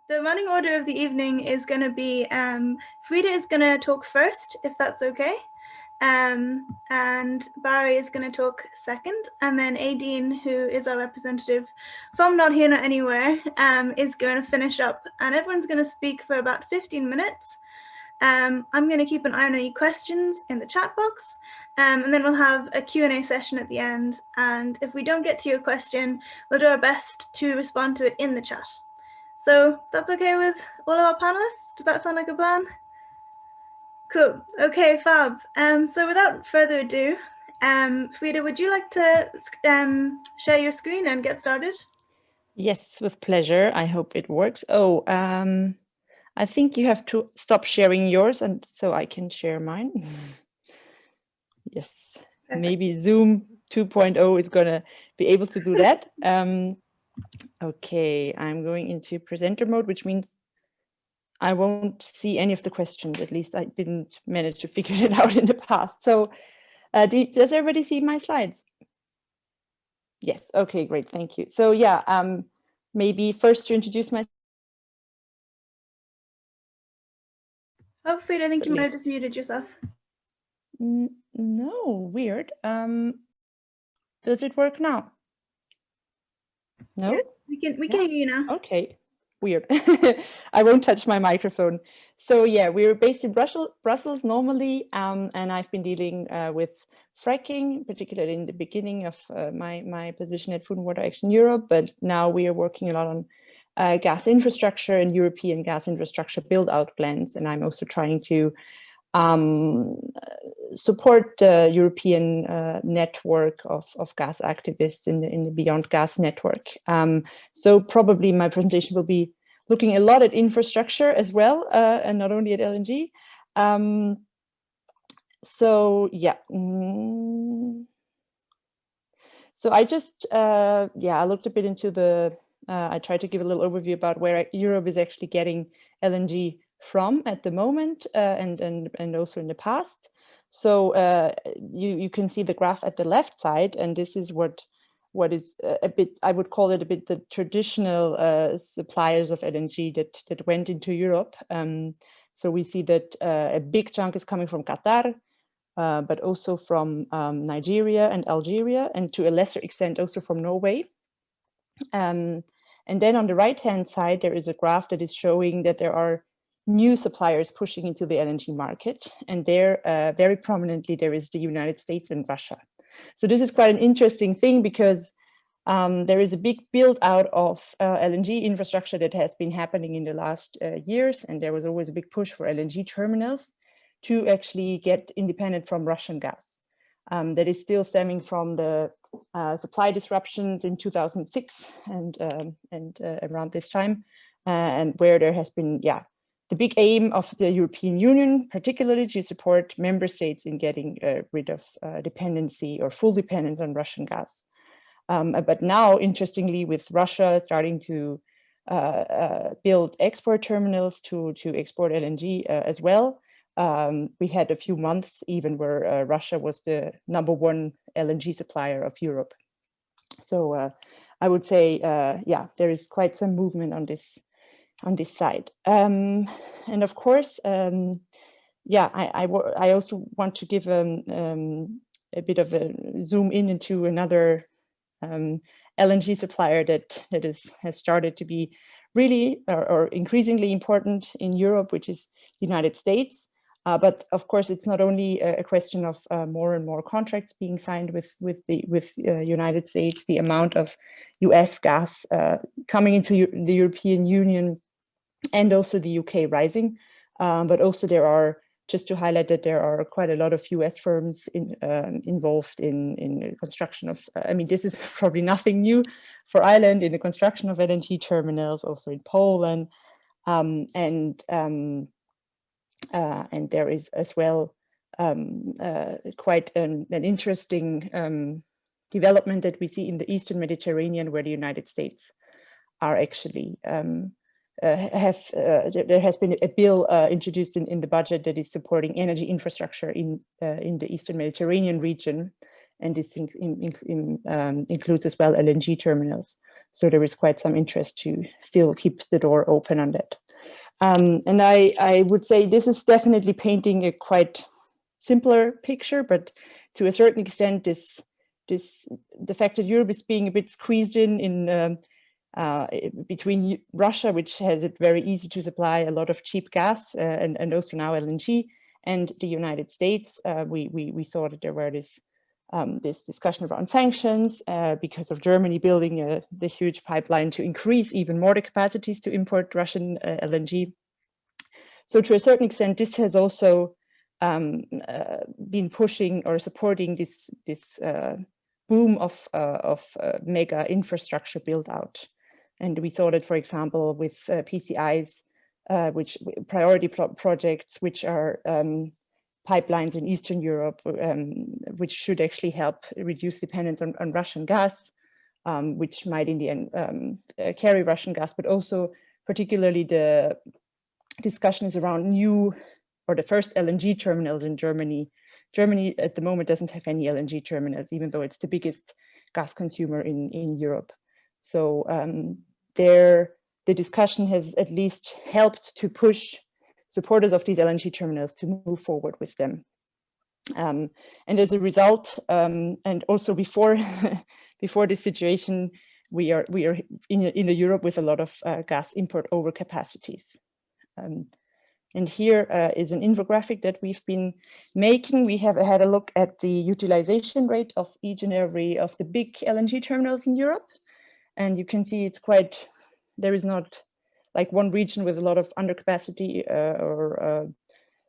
The running order of the evening is going to be Frida is going to talk first, if that's okay. And Barry is going to talk second. And then Aideen, who is our representative from Not Here, Not Anywhere, is going to finish up. And everyone's going to speak for about 15 minutes. I'm going to keep an eye on any questions in the chat box. And then we'll have a Q&A session at the end. And if we don't get to your question, we'll do our best to respond to it in the chat. So that's okay with all of our panelists? Does that sound like a plan? Cool. Okay, fab. So without further ado, Frida, would you like to share your screen and get started? Yes, with pleasure. I hope it works. Oh, I think you have to stop sharing yours, and so I can share mine. Yes, perfect. Maybe Zoom 2.0 is going to be able to do that. Okay, I'm going into presenter mode, which means I won't see any of the questions. At least I didn't manage to figure it out in the past. So does everybody see my slides? Yes, okay, great, thank you. So yeah, maybe first to introduce myself. Oh, Frida, I think you might have just muted yourself. No, weird. Does it work now? No? Yeah, we can hear you now. Okay, weird. I won't touch my microphone. So yeah, we're based in Brussels normally, and I've been dealing with fracking, particularly in the beginning of my position at Food and Water Action Europe, but now we are working a lot on gas infrastructure and European gas infrastructure build-out plans, and I'm also trying to support the European network of gas activists in the Beyond Gas network. So probably my presentation will be looking a lot at infrastructure as well, and not only at LNG. So yeah. So I just, I looked a bit into the, I tried to give a little overview about where Europe is actually getting LNG from at the moment, and also in the past. So you can see the graph at the left side, and this is what is a bit, I would call it a bit the traditional suppliers of LNG that went into Europe. So we see that a big chunk is coming from Qatar, but also from Nigeria and Algeria, and to a lesser extent also from Norway. And then on the right-hand side, there is a graph that is showing that there are new suppliers pushing into the LNG market. And there, very prominently, there is the United States and Russia. So this is quite an interesting thing because there is a big build out of LNG infrastructure that has been happening in the last years. And there was always a big push for LNG terminals to actually get independent from Russian gas. That is still stemming from the supply disruptions in 2006 and around this time, and where there has been, the big aim of the European Union, particularly to support member states in getting rid of dependency or full dependence on Russian gas. But now, interestingly, with Russia starting to build export terminals to export LNG as well, we had a few months even where Russia was the #1 LNG supplier of Europe. So I would say, there is quite some movement on this side. And of course, I also want to give a bit of a zoom into another LNG supplier that has started to be really or increasingly important in Europe, which is the United States. But of course, it's not only a question of more and more contracts being signed with the United States. The amount of US gas coming into the European Union and also the UK rising. But also there are, just to highlight that there are quite a lot of US firms involved in the construction of, I mean, this is probably nothing new for Ireland, in the construction of LNG terminals, also in Poland. And there is as well quite an interesting development that we see in the Eastern Mediterranean, where the United States are actually there has been a bill introduced in the budget that is supporting energy infrastructure in the Eastern Mediterranean region, and this includes as well LNG terminals. So there is quite some interest to still keep the door open on that. And I would say this is definitely painting a quite simpler picture, but to a certain extent, the fact that Europe is being a bit squeezed in between Russia, which has it very easy to supply a lot of cheap gas, and also now LNG, and the United States, we saw that there were this discussion around sanctions because of Germany building the huge pipeline to increase even more the capacities to import Russian LNG. So to a certain extent, this has also been pushing or supporting this boom of mega infrastructure build out. And we saw that, for example, with PCIs, which priority projects, which are pipelines in Eastern Europe, which should actually help reduce dependence on Russian gas, which might in the end carry Russian gas, but also particularly the discussions around the first LNG terminals in Germany. Germany at the moment doesn't have any LNG terminals, even though it's the biggest gas consumer in Europe. So the discussion has at least helped to push supporters of these LNG terminals to move forward with them. And as a result, and also before before this situation, we are in Europe with a lot of gas import overcapacities. And here is an infographic that we've been making. We have had a look at the utilization rate of each and every of the big LNG terminals in Europe. And you can see it's quite, there is not like one region with a lot of undercapacity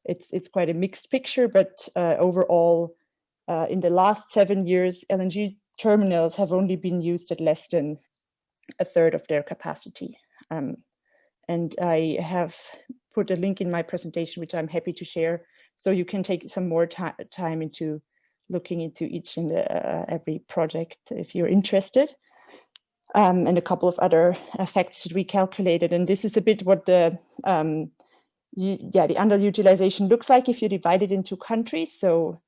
it's quite a mixed picture, but overall, in the last 7 years, LNG terminals have only been used at less than a third of their capacity. And I have put a link in my presentation, which I'm happy to share, so you can take some more time into looking into each and every project if you're interested. And a couple of other effects that we calculated. And this is a bit what the underutilization looks like if you divide it into countries. So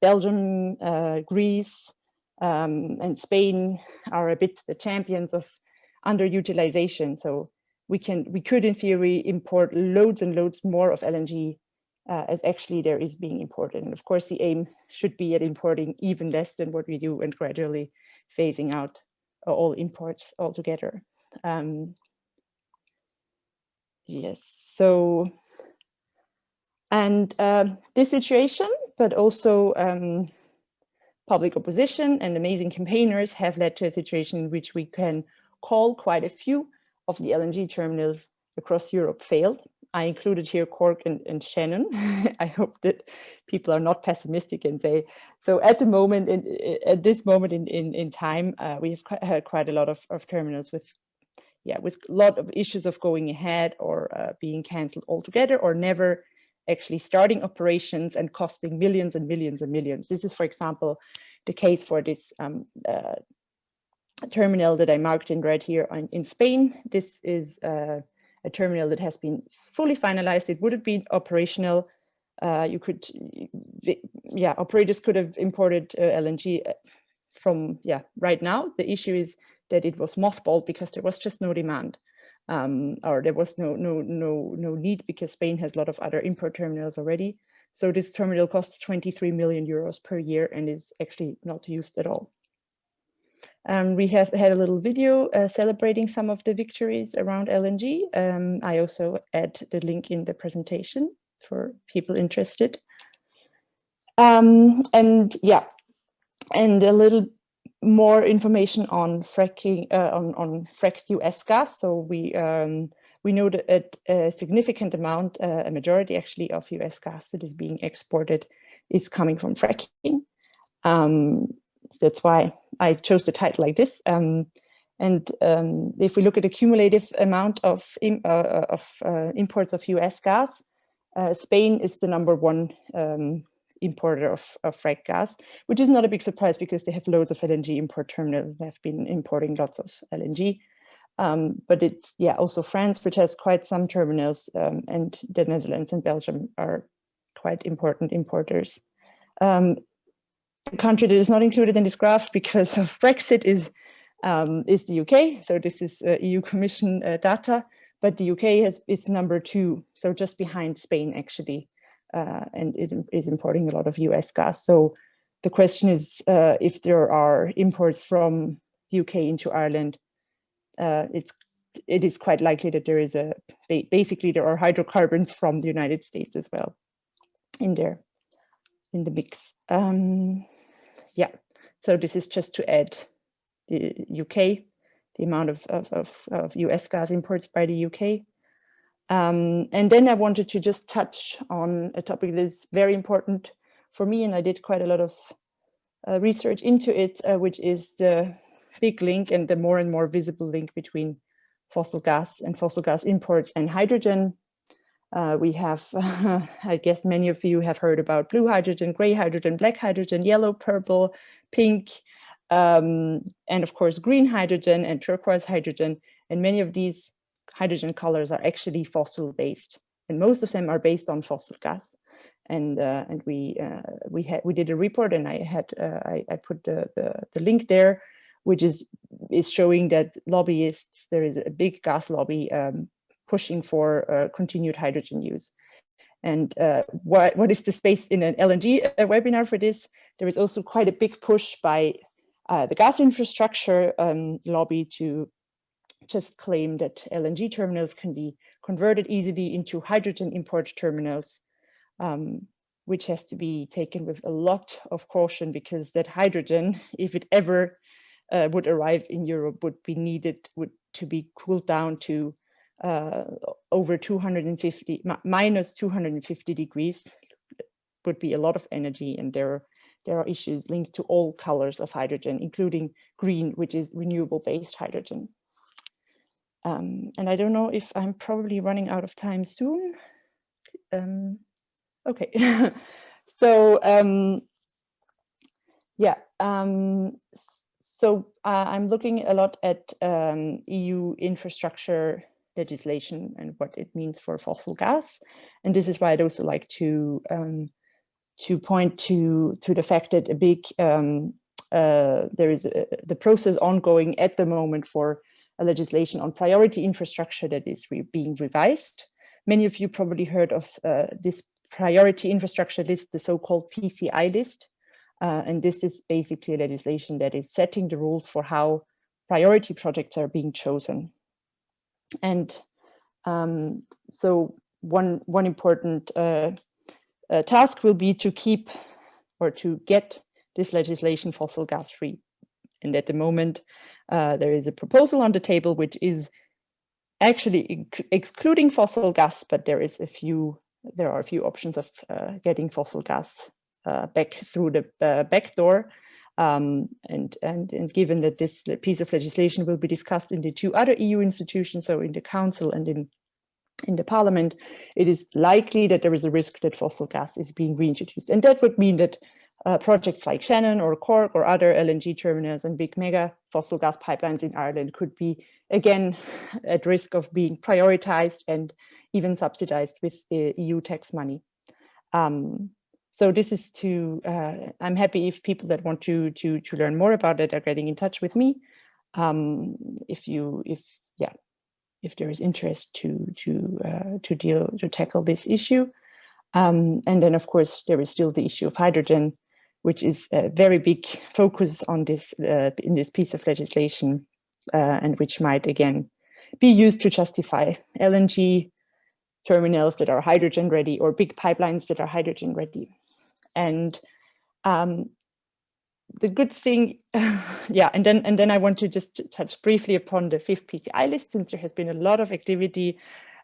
Belgium, Greece, and Spain are a bit the champions of underutilization. So we could in theory import loads and loads more of LNG as actually there is being imported. And of course, the aim should be at importing even less than what we do and gradually phasing out all imports altogether. Yes, so, and this situation, but also public opposition and amazing campaigners have led to a situation in which we can call quite a few of the LNG terminals across Europe failed. I included here Cork and Shannon. I hope that people are not pessimistic and say, so at the moment, at this moment in time, we've had quite a lot of terminals with a lot of issues of going ahead or being cancelled altogether or never actually starting operations and costing millions and millions and millions. This is, for example, the case for this terminal that I marked in red here in Spain. This is a terminal that has been fully finalized. It would have been operational. Operators could have imported LNG from right now. The issue is that it was mothballed because there was just no demand, or there was no need because Spain has a lot of other import terminals already. So this terminal costs 23 million euros per year and is actually not used at all. We have had a little video celebrating some of the victories around LNG. I also add the link in the presentation for people interested. And a little more information on fracking, on fracked US gas. So we know that a significant amount, a majority actually of US gas that is being exported is coming from fracking. That's why I chose the title like this. If we look at the cumulative amount of imports of US gas, Spain is the #1 importer of fracked gas, which is not a big surprise because they have loads of LNG import terminals. They have been importing lots of LNG. But it's also France, which has quite some terminals, and the Netherlands and Belgium are quite important importers. the country that is not included in this graph because of Brexit is the UK. So this is EU Commission data, but the UK is number 2, so just behind Spain actually, and is importing a lot of US gas. So the question is if there are imports from the UK into Ireland, it is quite likely that there is basically there are hydrocarbons from the United States as well in there, in the mix. Yeah, so this is just to add the UK, the amount of US gas imports by the UK. And then I wanted to just touch on a topic that is very important for me, and I did quite a lot of research into it, which is the big link and the more and more visible link between fossil gas and fossil gas imports and hydrogen. We have, I guess many of you have heard about blue hydrogen, gray hydrogen, black hydrogen, yellow, purple, pink, and of course green hydrogen and turquoise hydrogen. And many of these hydrogen colors are actually fossil based, and most of them are based on fossil gas. And we did a report, and I put the link there, which is showing that lobbyists, there is a big gas lobby pushing for continued hydrogen use. And what is the space in an LNG webinar for this? There is also quite a big push by the gas infrastructure lobby to just claim that LNG terminals can be converted easily into hydrogen import terminals, which has to be taken with a lot of caution, because that hydrogen, if it ever would arrive in Europe, would be needed to be cooled down to over 250, minus 250 degrees, would be a lot of energy. And there are issues linked to all colors of hydrogen, including green, which is renewable-based hydrogen. And I don't know if I'm probably running out of time soon. Okay, so yeah, so I'm looking a lot at EU infrastructure legislation and what it means for fossil gas, and this is why I'd also like to point to the fact that a big there is the process ongoing at the moment for a legislation on priority infrastructure that is being revised. Many of you probably heard of this priority infrastructure list, the so-called PCI list. And this is basically legislation that is setting the rules for how priority projects are being chosen. And so one important task will be to keep or to get this legislation fossil gas free. And at the moment, there is a proposal on the table which is actually excluding fossil gas, but there are a few options of getting fossil gas back through the back door. And given that this piece of legislation will be discussed in the 2 other EU institutions, so in the Council and in the Parliament, it is likely that there is a risk that fossil gas is being reintroduced. And that would mean that projects like Shannon or Cork or other LNG terminals and big mega fossil gas pipelines in Ireland could be again at risk of being prioritized and even subsidized with EU tax money. So this is I'm happy if people that want to learn more about it are getting in touch with me. If there is interest to tackle this issue. And then of course there is still the issue of hydrogen, which is a very big focus on this in this piece of legislation, and which might again be used to justify LNG terminals that are hydrogen ready or big pipelines that are hydrogen ready. And the good thing, yeah, and then I want to just touch briefly upon the 5th PCI list, since there has been a lot of activity,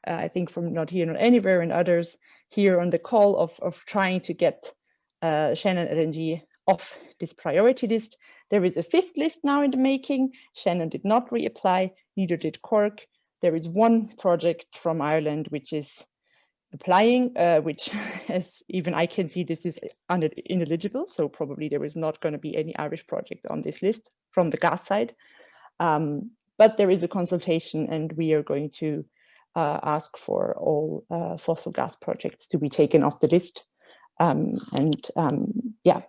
I think from Not Here Not Anywhere and others here on the call of trying to get Shannon LNG off this priority list. There is a 5th list now in the making. Shannon did not reapply, neither did Cork. There is one project from Ireland which is applying, which as even I can see, this is ineligible. So probably there is not going to be any Irish project on this list from the gas side. But there is a consultation, and we are going to ask for all fossil gas projects to be taken off the list. Yeah,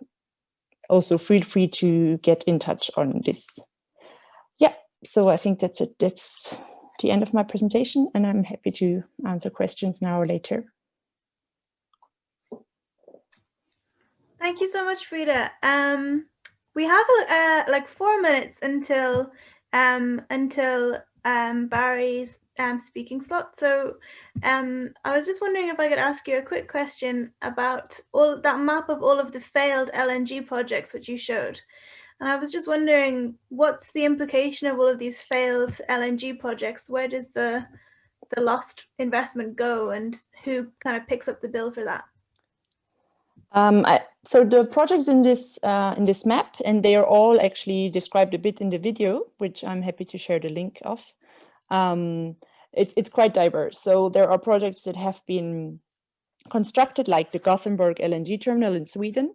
also feel free to get in touch on this. Yeah, so I think that's it. That's the end of my presentation, and I'm happy to answer questions now or later. Thank you so much, Frida. We have like 4 minutes until Barry's speaking slot. So I was just wondering if I could ask you a quick question about all that map of all of the failed LNG projects which you showed. And I was just wondering, what's the implication of all of these failed LNG projects? Where does the lost investment go, and who kind of picks up the bill for that? So the projects in this map, and they are all actually described a bit in the video, which I'm happy to share the link of. It's quite diverse. So there are projects that have been constructed, like the Gothenburg LNG terminal in Sweden,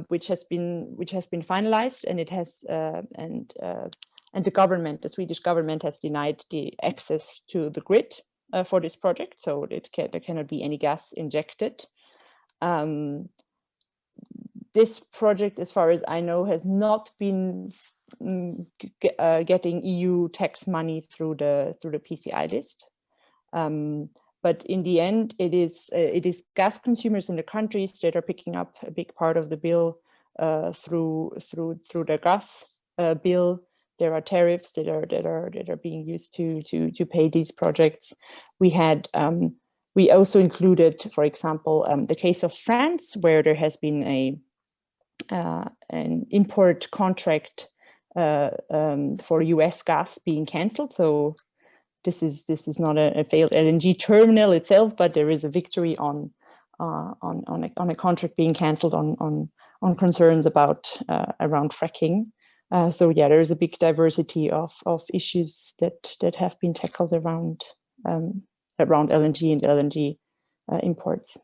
which has been finalized, and it has and the government, the Swedish government, has denied the access to the grid for this project, so there cannot be any gas injected. This project, as far as I know, has not been getting EU tax money through the PCI list. But in the end, it is gas consumers in the countries that are picking up a big part of the bill through the gas bill. There are tariffs that are being used to pay these projects. We also included, for example, the case of France, where there has been an import contract for US gas being cancelled. So this is not a failed LNG terminal itself, but there is a victory on a contract being cancelled on concerns about around fracking. So yeah, there is a big diversity of issues that have been tackled around LNG and LNG imports.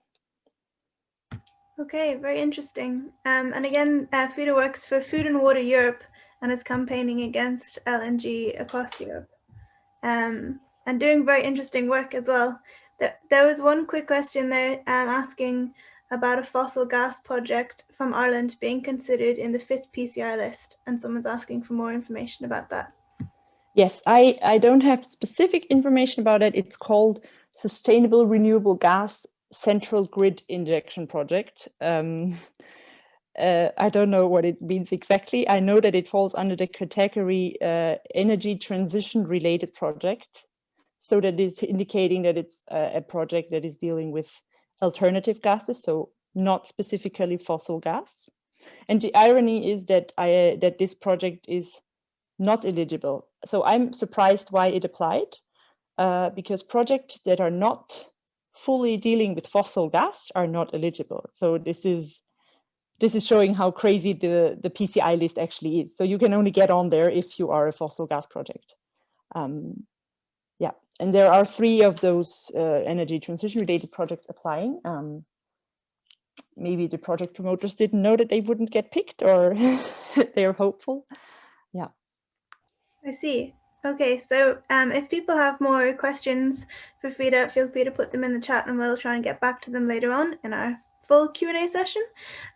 Okay, very interesting. And again, Frida works for Food and Water Europe and is campaigning against LNG across Europe, and doing very interesting work as well. There was one quick question there asking about a fossil gas project from Ireland being considered in the 5th PCI list, and someone's asking for more information about that. Yes, I don't have specific information about it. It's called Sustainable Renewable Gas Central Grid Injection Project. I don't know what it means exactly. I know that it falls under the category energy transition related project. So that is indicating that it's a project that is dealing with alternative gases, so not specifically fossil gas. And the irony is that that this project is not eligible. So I'm surprised why it applied, because projects that are not fully dealing with fossil gas are not eligible. So this is showing how crazy the PCI list actually is. So you can only get on there if you are a fossil gas project. Yeah, and there are 3 of those energy transition related projects applying. Maybe the project promoters didn't know that they wouldn't get picked, or they're hopeful. Yeah. I see. Okay, so if people have more questions for Frida, feel free to put them in the chat and we'll try and get back to them later on in our full Q&A session.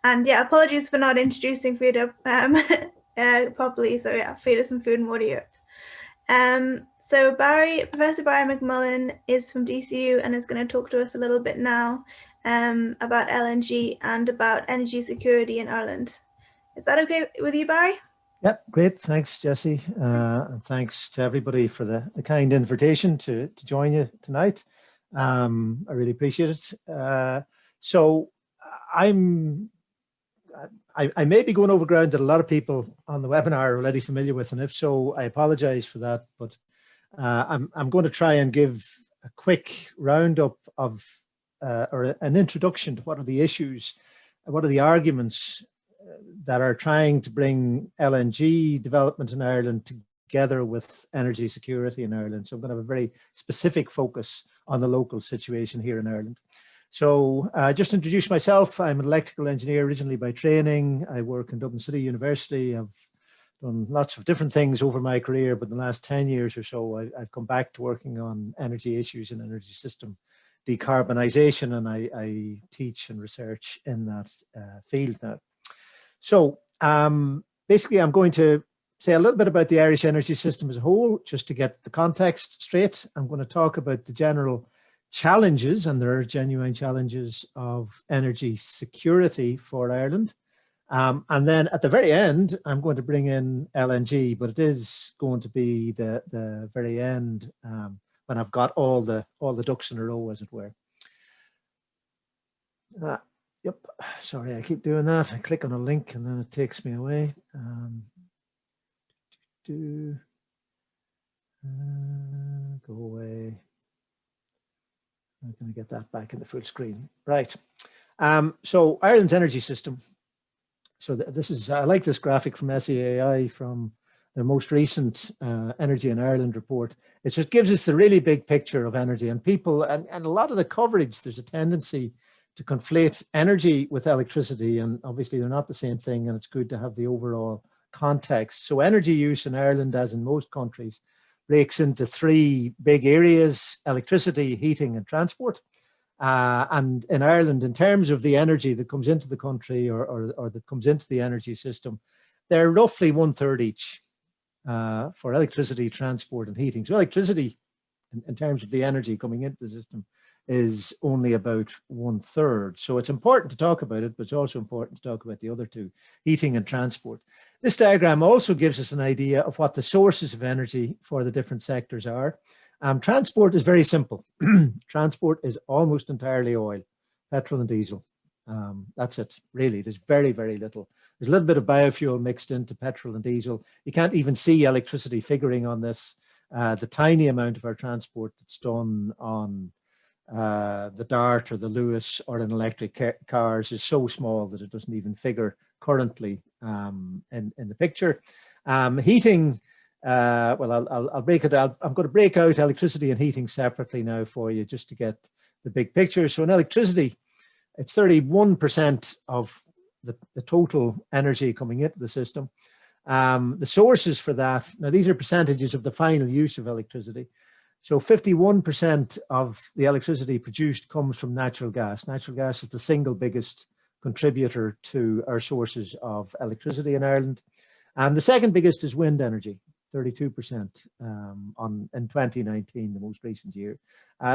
And yeah, apologies for not introducing Frida properly. So yeah, Frida's from Food and Water Europe. So Professor Barry McMullin is from DCU and is going to talk to us a little bit now about LNG and about energy security in Ireland. Is that okay with you, Barry? Yep, great. Thanks, Jessie. And thanks to everybody for the kind invitation to join you tonight. I really appreciate it. So I may be going over ground that a lot of people on the webinar are already familiar with, and if so, I apologize for that. But I'm going to try and give a quick roundup of or an introduction to what are the issues, what are the arguments that are trying to bring LNG development in Ireland together with energy security in Ireland. So I'm going to have a very specific focus on the local situation here in Ireland. So just to introduce myself, I'm an electrical engineer originally by training. I work in Dublin City University. I've done lots of different things over my career, but in the last 10 years or so, I've come back to working on energy issues and energy system decarbonisation, and I teach and research in that field now. So Basically, I'm going to say a little bit about the Irish energy system as a whole, just to get the context straight. I'm going to talk about the general challenges, and there are genuine challenges of energy security for Ireland. And then at the very end, I'm going to bring in LNG, but it is going to be the very end when I've got all the ducks in a row, as it were. Yep, sorry, I keep doing that. I click on a link and then it takes me away. Go away. I'm going to get that back in the full screen. Right. So Ireland's energy system. So this is, I like this graphic from SEAI from their most recent Energy in Ireland report. It just gives us the really big picture of energy, and people, and a lot of the coverage, there's a tendency to conflate energy with electricity, and obviously they're not the same thing, and it's good to have the overall context. So energy use in Ireland, as in most countries, breaks into three big areas: electricity, heating, and transport. And in Ireland, in terms of the energy that comes into the country or that comes into the energy system, they're roughly 1/3 each for electricity, transport, and heating. So electricity, in terms of the energy coming into the system, is only about 1/3. So it's important to talk about it, but it's also important to talk about the other two, heating and transport. This diagram also gives us an idea of what the sources of energy for the different sectors are. Transport is very simple. Transport is almost entirely oil, petrol and diesel. That's it, really. There's very, very little. There's a little bit of biofuel mixed into petrol and diesel. You can't even see electricity figuring on this. The tiny amount of our transport that's done on the Dart or the Lewis or in electric cars is so small that it doesn't even figure currently in the picture. Heating, well, I'll break it out. I'm going to break out electricity and heating separately now for you, just to get the big picture. So in electricity, it's 31% of the total energy coming into the system. The sources for that, now these are percentages of the final use of electricity. So 51% of the electricity produced comes from natural gas. Natural gas is the single biggest contributor to our sources of electricity in Ireland. And the second biggest is wind energy, 32% in 2019, the most recent year.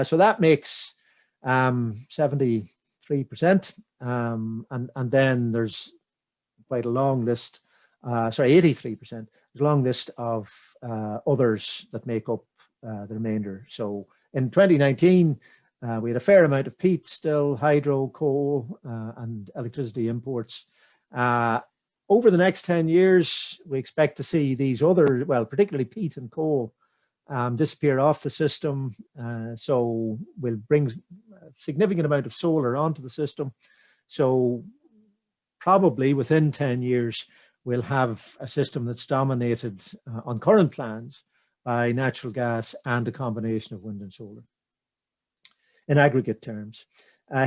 So that makes 73%. And then there's quite a long list, 83%. There's a long list of others that make up the remainder. So in 2019, we had a fair amount of peat still, hydro, coal, and electricity imports. Over the next 10 years, we expect to see these other, well, particularly peat and coal, disappear off the system. So we'll bring a significant amount of solar onto the system. So probably within 10 years, we'll have a system that's dominated on current plans by natural gas and a combination of wind and solar in aggregate terms.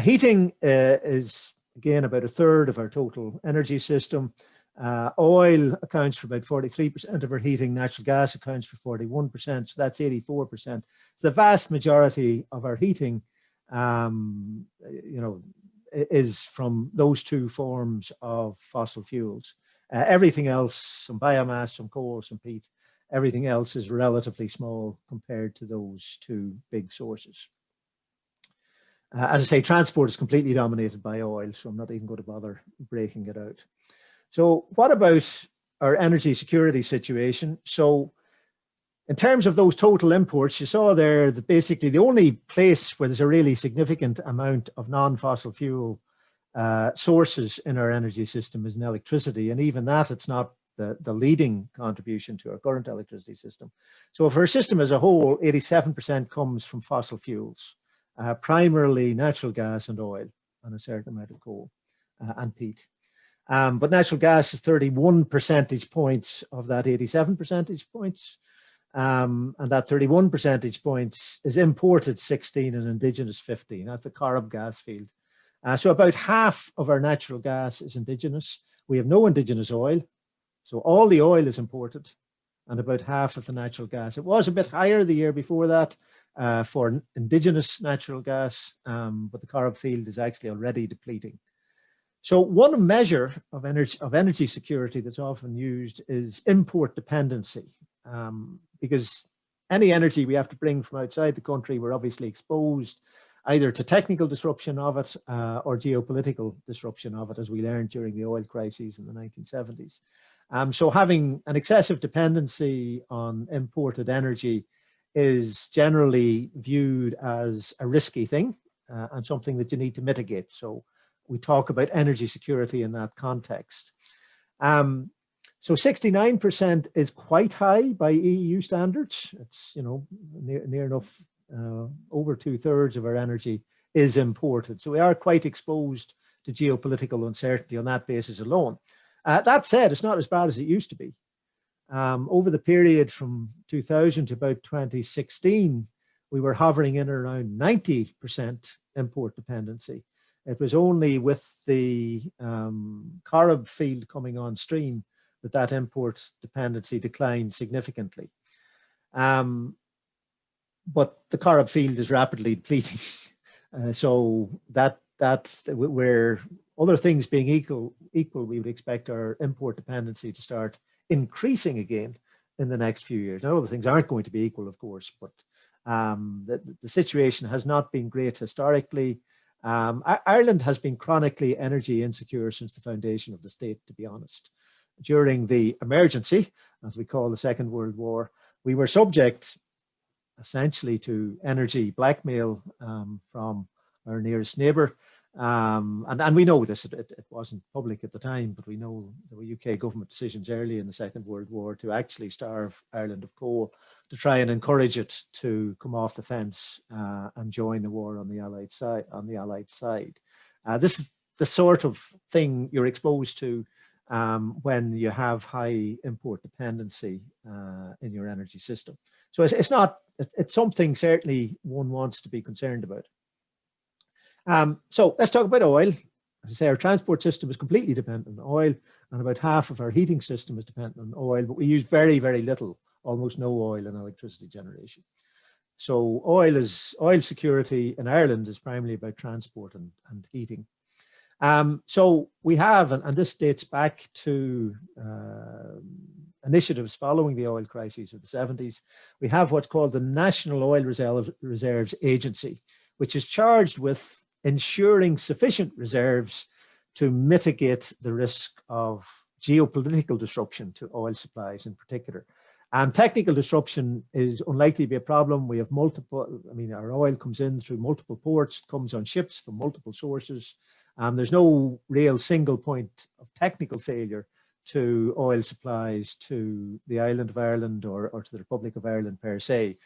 Heating is, again, about 1/3 of our total energy system. Oil accounts for about 43% of our heating. Natural gas accounts for 41%, so that's 84%. So the vast majority of our heating, is from those two forms of fossil fuels. Everything else, some biomass, some coal, some peat, everything else is relatively small compared to those two big sources. As I say, transport is completely dominated by oil, so I'm not even going to bother breaking it out. So what about our energy security situation? So in terms of those total imports, you saw there that basically the only place where there's a really significant amount of non-fossil fuel sources in our energy system is in electricity. And even that, it's not the leading contribution to our current electricity system. So for our system as a whole, 87% comes from fossil fuels, primarily natural gas and oil, and a certain amount of coal and peat. But natural gas is 31 percentage points of that 87 percentage points. And that 31 percentage points is imported 16 and indigenous 15. That's the Corrib gas field. So about half of our natural gas is indigenous. We have no indigenous oil. So all the oil is imported and about half of the natural gas. It was a bit higher the year before that for indigenous natural gas, but the Corrib field is actually already depleting. So one measure of energy security that's often used is import dependency, because any energy we have to bring from outside the country, we're obviously exposed either to technical disruption of it or geopolitical disruption of it, as we learned during the oil crises in the 1970s. So having an excessive dependency on imported energy is generally viewed as a risky thing and something that you need to mitigate. So we talk about energy security in that context. So 69% is quite high by EU standards. It's, you know, near enough, over 2/3 of our energy is imported. So we are quite exposed to geopolitical uncertainty on that basis alone. That said, it's not as bad as it used to be. Over the period from 2000 to about 2016, we were hovering in around 90% import dependency. It was only with the Corrib field coming on stream that import dependency declined significantly. But the Corrib field is rapidly depleting. So that's where, other things being equal, we would expect our import dependency to start increasing again in the next few years. Now, other things aren't going to be equal, of course, but the situation has not been great historically. Ireland has been chronically energy insecure since the foundation of the state, to be honest. During the emergency, as we call the Second World War, we were subject essentially to energy blackmail from our nearest neighbour. And we know this, it wasn't public at the time, but we know there were UK government decisions early in the Second World War to actually starve Ireland of coal, to try and encourage it to come off the fence and join the war on the Allied side. This is the sort of thing you're exposed to when you have high import dependency in your energy system. So it's something certainly one wants to be concerned about. So let's talk about oil. As I say, our transport system is completely dependent on oil, and about half of our heating system is dependent on oil, but we use very, very little, almost no oil in electricity generation. So oil security in Ireland is primarily about transport and heating. So we have, and this dates back to initiatives following the oil crises of the 70s, we have what's called the National Oil Reserves Agency, which is charged with ensuring sufficient reserves to mitigate the risk of geopolitical disruption to oil supplies in particular. Technical disruption is unlikely to be a problem. We have multiple, our oil comes in through multiple ports, comes on ships from multiple sources. There's no real single point of technical failure to oil supplies to the island of Ireland or to the Republic of Ireland per se.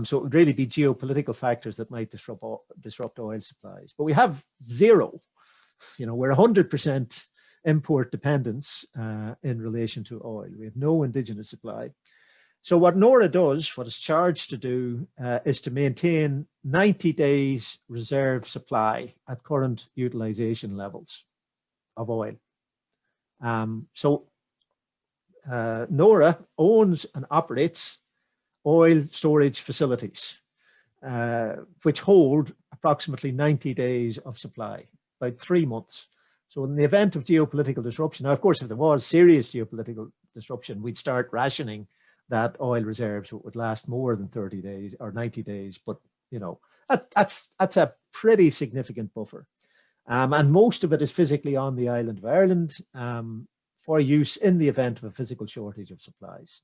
So it would really be geopolitical factors that might disrupt oil supplies. But we have zero, we're 100% import dependence in relation to oil. We have no indigenous supply. So what NORA does, what it's charged to do, is to maintain 90 days reserve supply at current utilization levels of oil. So NORA owns and operates oil storage facilities, which hold approximately 90 days of supply, about 3 months. So in the event of geopolitical disruption, now, of course, if there was serious geopolitical disruption, we'd start rationing that oil reserves would last more than 30 days or 90 days. But, that's a pretty significant buffer. And most of it is physically on the island of Ireland for use in the event of a physical shortage of supplies.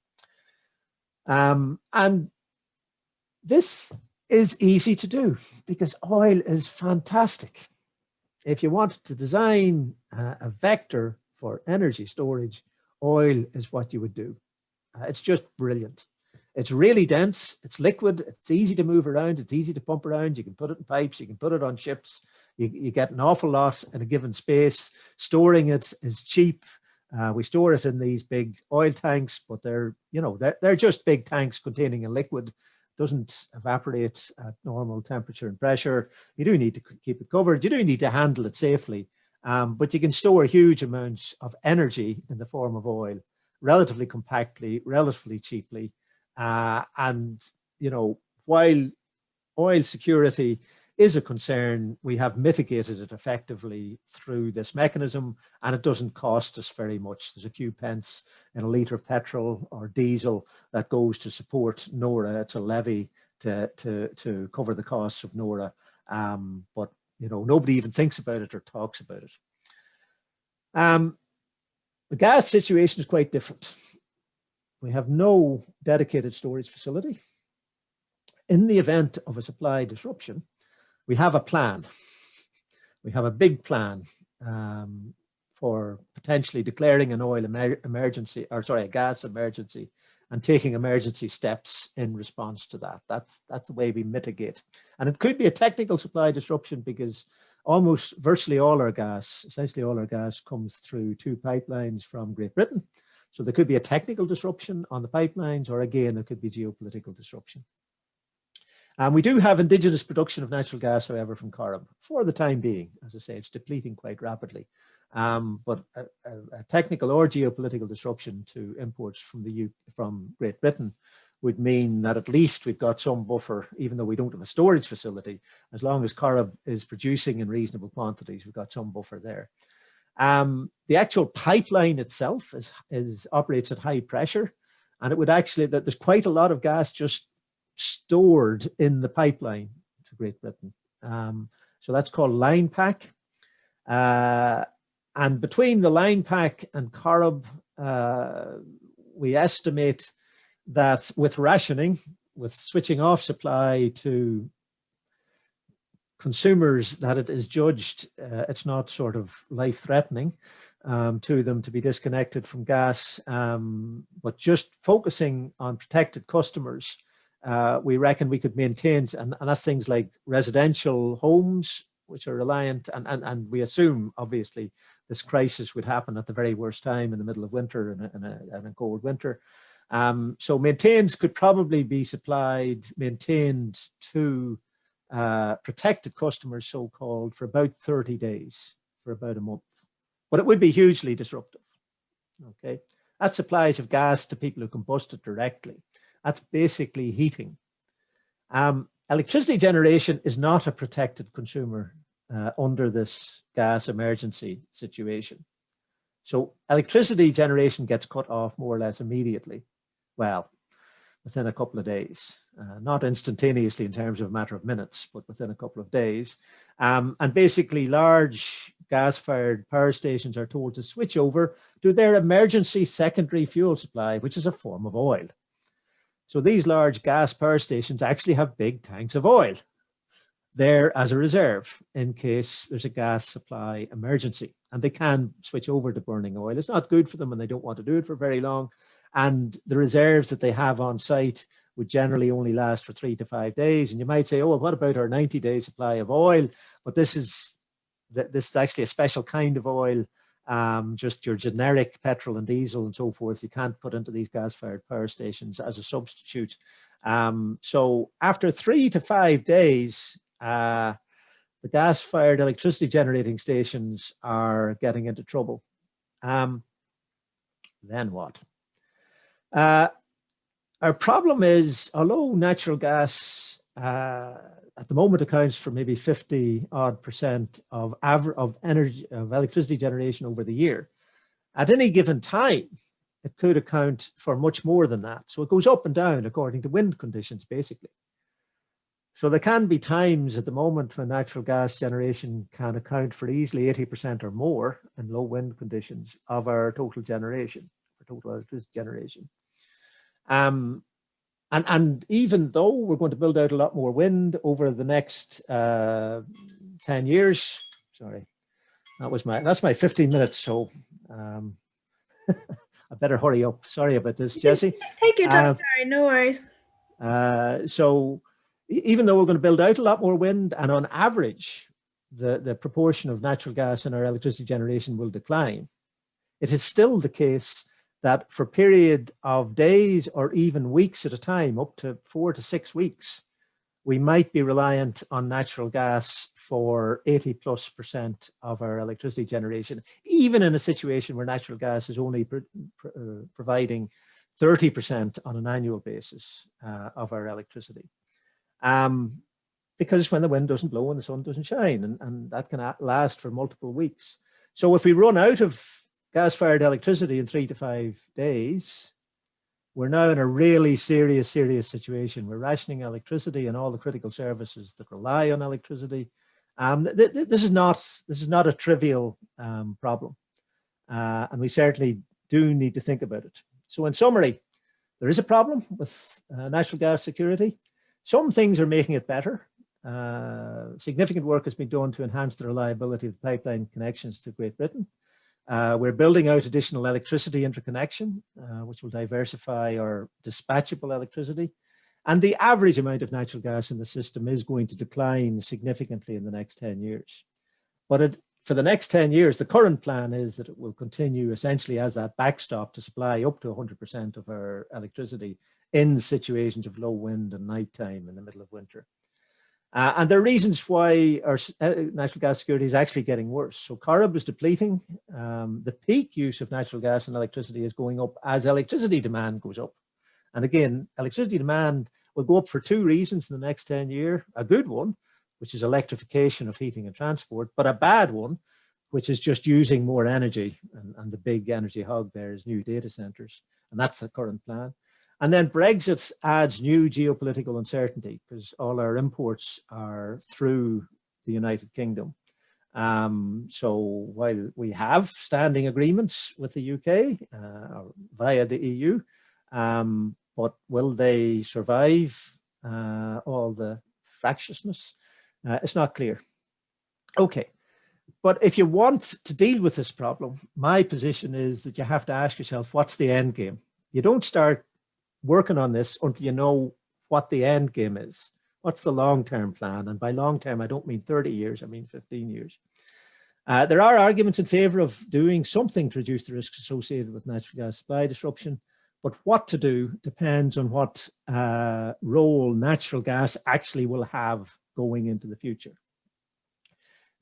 And this is easy to do because oil is fantastic. If you want to design a vector for energy storage, oil is what you would do. It's just brilliant. It's really dense, it's liquid, it's easy to move around, it's easy to pump around, you can put it in pipes, you can put it on ships, you get an awful lot in a given space. Storing it is cheap. We store it in these big oil tanks, but they're just big tanks containing a liquid. Doesn't evaporate at normal temperature and pressure. You do need to keep it covered. You do need to handle it safely, but you can store huge amounts of energy in the form of oil relatively compactly, relatively cheaply. And while oil security is a concern, we have mitigated it effectively through this mechanism, and it doesn't cost us very much. There's a few pence in a litre of petrol or diesel that goes to support NORA. It's a levy to cover the costs of NORA, but you know, nobody even thinks about it or talks about it. The gas situation is quite different. We have no dedicated storage facility. In the event of a supply disruption, we have a plan. We have a big plan for potentially declaring an oil emergency, or sorry, a gas emergency, and taking emergency steps in response to that. That's the way we mitigate. And it could be a technical supply disruption because almost virtually all our gas, essentially all our gas, comes through 2 pipelines from Great Britain. So there could be a technical disruption on the pipelines, or again, there could be geopolitical disruption. We do have indigenous production of natural gas, however, from Corrib for the time being. As I say, it's depleting quite rapidly. But a technical or geopolitical disruption to imports from Great Britain would mean that at least we've got some buffer, even though we don't have a storage facility. As long as Corrib is producing in reasonable quantities, we've got some buffer there. The actual pipeline itself operates at high pressure, and it would actually, that there's quite a lot of gas just stored in the pipeline to Great Britain. So that's called line pack. And between the line pack and Corrib, we estimate that with rationing, with switching off supply to consumers, that it is judged it's not sort of life-threatening to them to be disconnected from gas, but just focusing on protected customers, we reckon we could maintain, and that's things like residential homes, which are reliant, and we assume, obviously, this crisis would happen at the very worst time in the middle of winter and a cold winter. So maintains could probably be maintained to protected customers, so-called, for about 30 days, for about a month. But it would be hugely disruptive, okay? That supplies of gas to people who combust it directly. That's basically heating. Electricity generation is not a protected consumer under this gas emergency situation. So electricity generation gets cut off more or less immediately. Well, within a couple of days, not instantaneously in terms of a matter of minutes, but within a couple of days. And basically large gas-fired power stations are told to switch over to their emergency secondary fuel supply, which is a form of oil. So these large gas power stations actually have big tanks of oil there as a reserve in case there's a gas supply emergency, and they can switch over to burning oil. It's not good for them and they don't want to do it for very long. And the reserves that they have on site would generally only last for 3 to 5 days. And you might say, oh, well, what about our 90-day supply of oil? But this is actually a special kind of oil, just your generic petrol and diesel and so forth. You can't put into these gas-fired power stations as a substitute. So after 3 to 5 days, the gas-fired electricity generating stations are getting into trouble. Then what? Our problem is, although natural gas at the moment accounts for maybe 50% of electricity generation over the year, at any given time, it could account for much more than that. So it goes up and down according to wind conditions, basically. So there can be times at the moment when natural gas generation can account for easily 80% or more in low wind conditions of our total generation, our total electricity generation. And even though we're going to build out a lot more wind over the next 10 years, sorry, that's my 15 minutes. So I better hurry up. Sorry about this, Jessie. Take your time, sorry, no worries. So even though we're going to build out a lot more wind, and on average, the proportion of natural gas in our electricity generation will decline, it is still the case that for a period of days or even weeks at a time, up to 4 to 6 weeks, we might be reliant on natural gas for 80+% of our electricity generation, even in a situation where natural gas is only providing 30% on an annual basis of our electricity. because when the wind doesn't blow and the sun doesn't shine, and that can last for multiple weeks. So if we run out of gas-fired electricity in 3 to 5 days, we're now in a really serious situation. We're rationing electricity and all the critical services that rely on electricity. This is not a trivial problem, and we certainly do need to think about it. So in summary, there is a problem with natural gas security. Some things are making it better. Significant work has been done to enhance the reliability of the pipeline connections to Great Britain. We're building out additional electricity interconnection, which will diversify our dispatchable electricity. And the average amount of natural gas in the system is going to decline significantly in the next 10 years. But for the next 10 years, the current plan is that it will continue essentially as that backstop to supply up to 100% of our electricity in situations of low wind and nighttime in the middle of winter. And there are reasons why our natural gas security is actually getting worse. So Corrib is depleting. The peak use of natural gas and electricity is going up as electricity demand goes up. And again, electricity demand will go up for 2 reasons in the next 10 years. A good one, which is electrification of heating and transport, but a bad one, which is just using more energy. And the big energy hog there is new data centers. And that's the current plan. And then Brexit adds new geopolitical uncertainty because all our imports are through the United Kingdom. So while we have standing agreements with the UK via the EU, but will they survive all the fractiousness? It's not clear. Okay, but if you want to deal with this problem, my position is that you have to ask yourself, what's the end game? You don't start working on this until you know what the end game is. What's the long-term plan? And by long-term, I don't mean 30 years, I mean 15 years. There are arguments in favor of doing something to reduce the risks associated with natural gas supply disruption, but what to do depends on what role natural gas actually will have going into the future.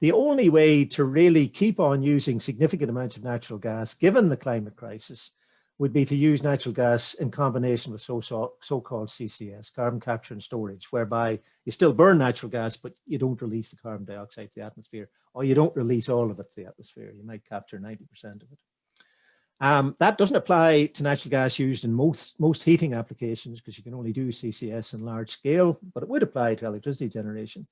The only way to really keep on using significant amounts of natural gas, given the climate crisis, would be to use natural gas in combination with so-called CCS, carbon capture and storage, whereby you still burn natural gas, but you don't release the carbon dioxide to the atmosphere, or you don't release all of it to the atmosphere. You might capture 90% of it. That doesn't apply to natural gas used in most heating applications because you can only do CCS in large scale, but it would apply to electricity generation.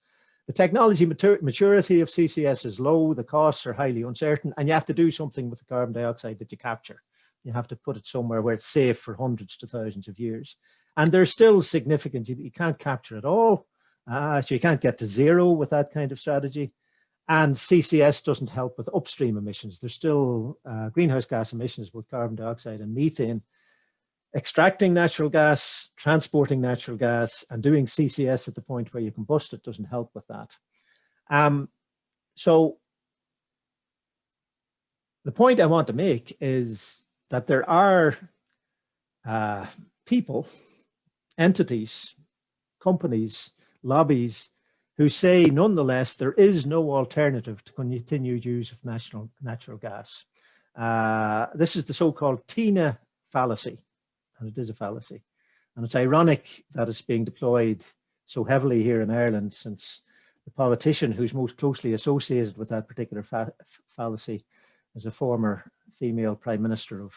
The technology maturity of CCS is low, the costs are highly uncertain, and you have to do something with the carbon dioxide that you capture. You have to put it somewhere where it's safe for hundreds to thousands of years. And there's still significant, you can't capture it all. So you can't get to zero with that kind of strategy. And CCS doesn't help with upstream emissions. There's still greenhouse gas emissions with carbon dioxide and methane. Extracting natural gas, transporting natural gas, and doing CCS at the point where you combust it doesn't help with that. So the point I want to make is that there are people, entities, companies, lobbies who say nonetheless there is no alternative to continued use of natural gas. This is the so-called TINA fallacy, and it is a fallacy. And it's ironic that it's being deployed so heavily here in Ireland, since the politician who's most closely associated with that particular fallacy is a former female Prime Minister of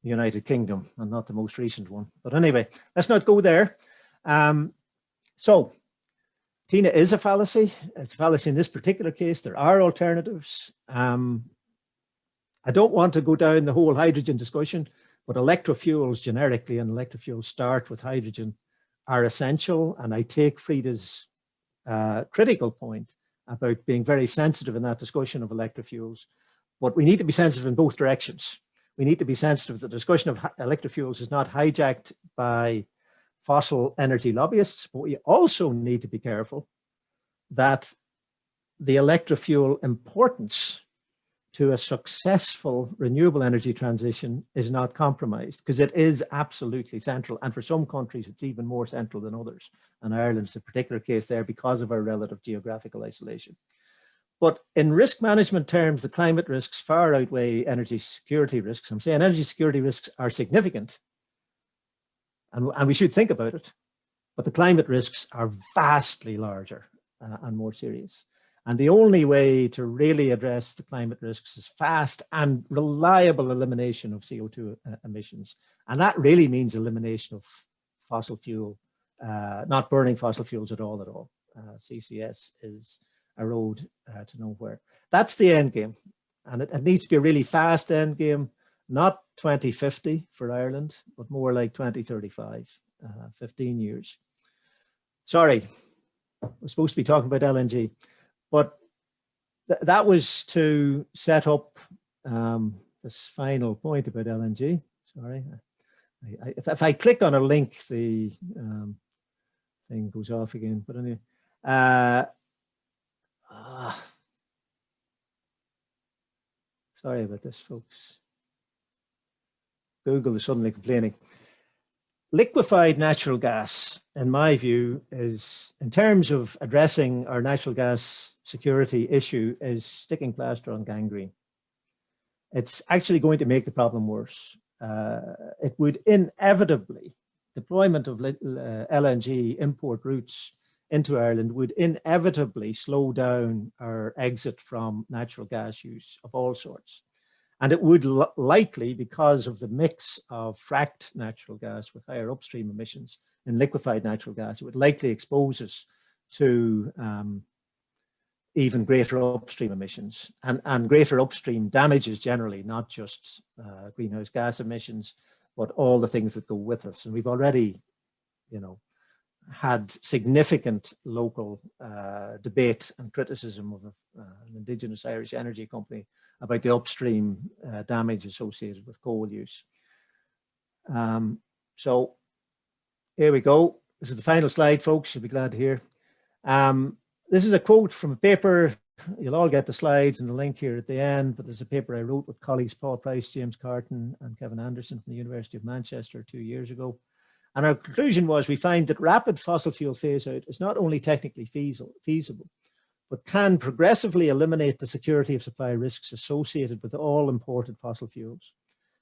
the United Kingdom, and not the most recent one. But anyway, let's not go there. So TINA is a fallacy. It's a fallacy in this particular case. There are alternatives. I don't want to go down the whole hydrogen discussion, but electrofuels generically, and electrofuels start with hydrogen, are essential. And I take Frida's critical point about being very sensitive in that discussion of electrofuels. But we need to be sensitive in both directions. We need to be sensitive that the discussion of electrofuels is not hijacked by fossil energy lobbyists, but we also need to be careful that the electrofuel importance to a successful renewable energy transition is not compromised, because it is absolutely central. And for some countries, it's even more central than others. And Ireland's a particular case there because of our relative geographical isolation. But in risk management terms, the climate risks far outweigh energy security risks. I'm saying energy security risks are significant, and we should think about it. but the climate risks are vastly larger and more serious. And the only way to really address the climate risks is fast and reliable elimination of CO2 emissions. And that really means elimination of fossil fuel, not burning fossil fuels at all. CCS is a road to nowhere. That's the end game. And it needs to be a really fast end game, not 2050 for Ireland, but more like 2035, 15 years. Sorry, we're supposed to be talking about LNG. But that was to set up this final point about LNG. Sorry, if I click on a link, the thing goes off again. But anyway, sorry about this, folks. Google is suddenly complaining. Liquefied natural gas, in my view, is, in terms of addressing our natural gas security issue, is sticking plaster on gangrene. It's actually going to make the problem worse. It would inevitably, deployment of LNG import routes into Ireland would inevitably slow down our exit from natural gas use of all sorts. And it would likely, because of the mix of fracked natural gas with higher upstream emissions and liquefied natural gas, it would likely expose us to even greater upstream emissions and greater upstream damages generally, not just greenhouse gas emissions, but all the things that go with us. And we've already, had significant local debate and criticism of an Indigenous Irish energy company about the upstream damage associated with coal use. So here we go. This is the final slide, folks. You'll be glad to hear. This is a quote from a paper. You'll all get the slides and the link here at the end, but there's a paper I wrote with colleagues Paul Price, James Carton, and Kevin Anderson from the University of Manchester 2 years ago. And our conclusion was we find that rapid fossil fuel phase out is not only technically feasible, but can progressively eliminate the security of supply risks associated with all imported fossil fuels,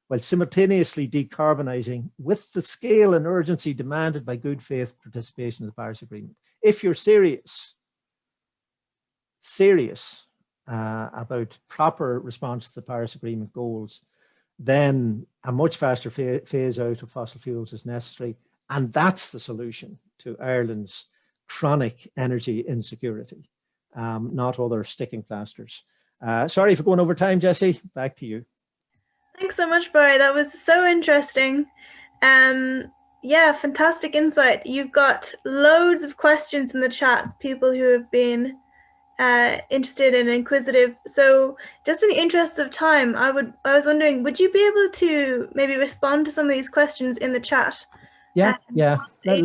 while simultaneously decarbonising with the scale and urgency demanded by good faith participation in the Paris Agreement. If you're serious about proper response to the Paris Agreement goals, then a much faster phase out of fossil fuels is necessary. And that's the solution to Ireland's chronic energy insecurity, not other sticking plasters. Sorry for going over time, Jessie, back to you. Thanks so much, Barry. That was so interesting. Yeah, fantastic insight. You've got loads of questions in the chat, people who have been interested and inquisitive. So just in the interest of time, I was wondering, would you be able to maybe respond to some of these questions in the chat? Yeah. Let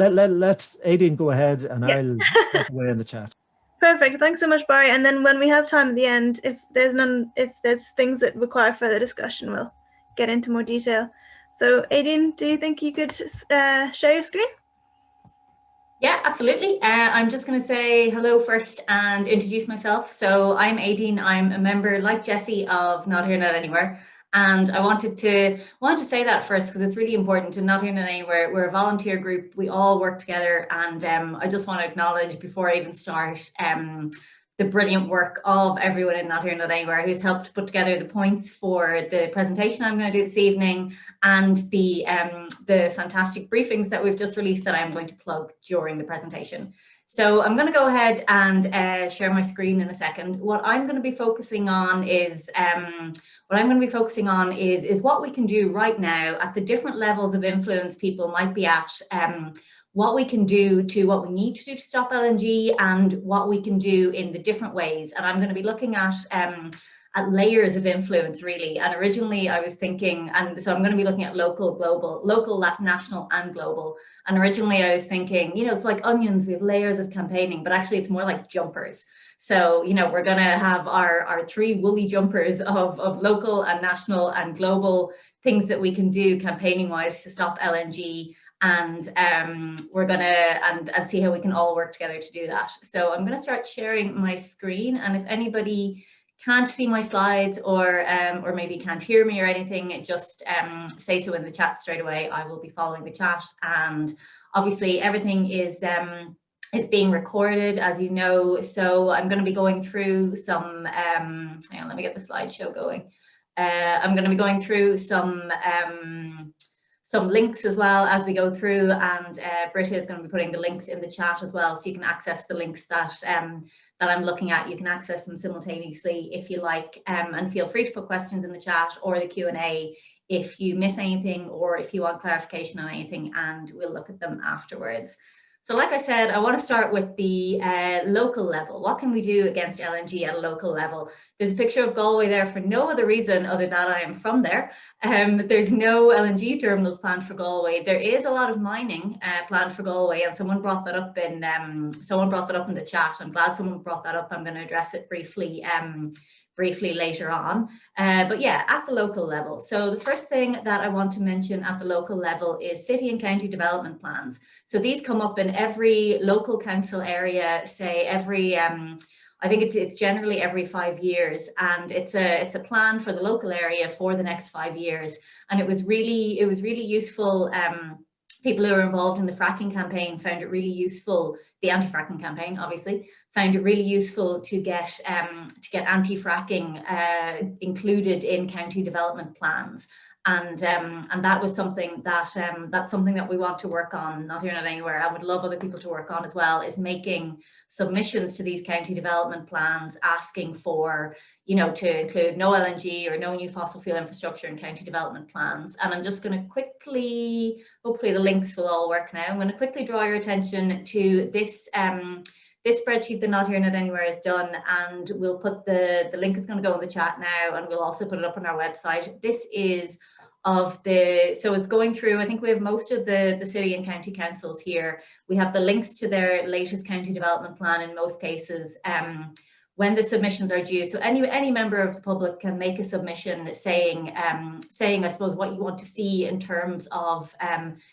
Aideen go ahead and I'll step away in the chat. Perfect. Thanks so much, Barry. And then when we have time at the end, if there's things that require further discussion, we'll get into more detail. So Aideen, do you think you could share your screen? Yeah, absolutely. I'm just going to say hello first and introduce myself. So I'm Aideen. I'm a member, like Jessie, of Not Here, Not Anywhere. And I wanted to say that first because it's really important to Not Here, Not Anywhere. We're a volunteer group. We all work together. And I just want to acknowledge before I even start the brilliant work of everyone in Not Here, Not Anywhere who's helped put together the points for the presentation I'm going to do this evening and the fantastic briefings that we've just released that I'm going to plug during the presentation. So I'm going to go ahead and share my screen in a second. What I'm going to be focusing on is what we can do right now at the different levels of influence people might be at, what we can do to what we need to do to stop LNG and what we can do in the different ways. And I'm going to be looking at layers of influence, really. And originally I was thinking, and so I'm going to be looking at local, national and global. And originally I was thinking, it's like onions, we have layers of campaigning, but actually it's more like jumpers. So, we're going to have our three woolly jumpers of local and national and global things that we can do campaigning wise to stop LNG. And we're going to and see how we can all work together to do that. So I'm going to start sharing my screen. And if anybody can't see my slides or maybe can't hear me or anything, just say so in the chat straight away. I will be following the chat, and obviously everything is being recorded, as you know. So I'm going to be going through some, hang on, let me get the slideshow going. I'm going to be going through some links as well as we go through, and Britta is going to be putting the links in the chat as well, so you can access the links that I'm looking at. You can access them simultaneously if you like, and feel free to put questions in the chat or the Q&A if you miss anything or if you want clarification on anything, and we'll look at them afterwards. So like I said, I want to start with the local level. What can we do against LNG at a local level? There's a picture of Galway there for no other reason other than I am from there. There's no LNG terminals planned for Galway. There is a lot of mining planned for Galway, and someone brought that up in the chat. I'm glad someone brought that up. I'm going to address it briefly later on. But yeah, at the local level. So the first thing that I want to mention at the local level is city and county development plans. So these come up in every local council area, say every, I think it's generally every 5 years, and it's a plan for the local area for the next 5 years. And it was really useful. People who are involved in the fracking campaign found it really useful, the anti-fracking campaign obviously, found it really useful to get anti-fracking included in county development plans. And that was something that that's something that we want to work on, Not Here Not Anywhere. I would love other people to work on as well, is making submissions to these county development plans, asking for, you know, to include no LNG or no new fossil fuel infrastructure in county development plans. And I'm just going to quickly, hopefully the links will all work now. I'm going to quickly draw your attention to this this spreadsheet that Not Here Not Anywhere is done, and we'll put the link is going to go in the chat now, and we'll also put it up on our website. This is of the, so it's going through, I think we have most of the city and county councils here. We have the links to their latest county development plan in most cases. When the submissions are due, so any member of the public can make a submission saying, I suppose, what you want to see in terms of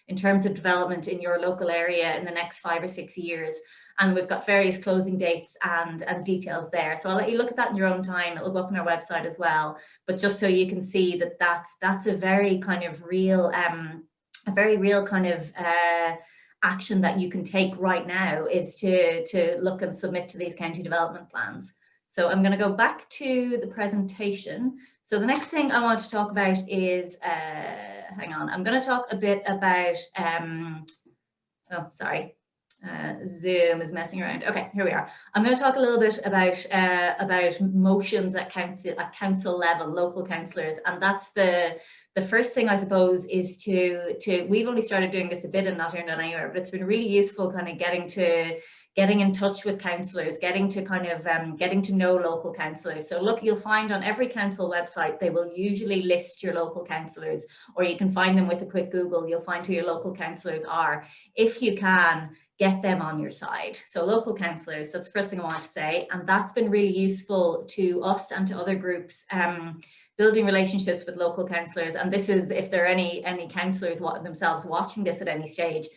development in your local area in the next 5 or 6 years. And we've got various closing dates and details there. So I'll let you look at that in your own time. It'll go up on our website as well. But just so you can see that that's a very kind of real, kind of action that you can take right now, is to look and submit to these county development plans. So I'm going to go back to the presentation. So the next thing I want to talk about is, hang on, I'm going to talk a bit about, oh, sorry. Zoom is messing around. Okay, here we are. I'm going to talk a little bit about motions at council level, local councillors, and that's the first thing, I suppose, is to we've only started doing this a bit and Not Here Not Anywhere, but it's been really useful kind of getting in touch with councillors, getting to know local councillors. So look, you'll find on every council website, they will usually list your local councillors, or you can find them with a quick Google. You'll find who your local councillors are. If you can, get them on your side. So local councillors, that's the first thing I want to say. And that's been really useful to us and to other groups, building relationships with local councillors. And this is, if there are any councillors themselves watching this at any stage,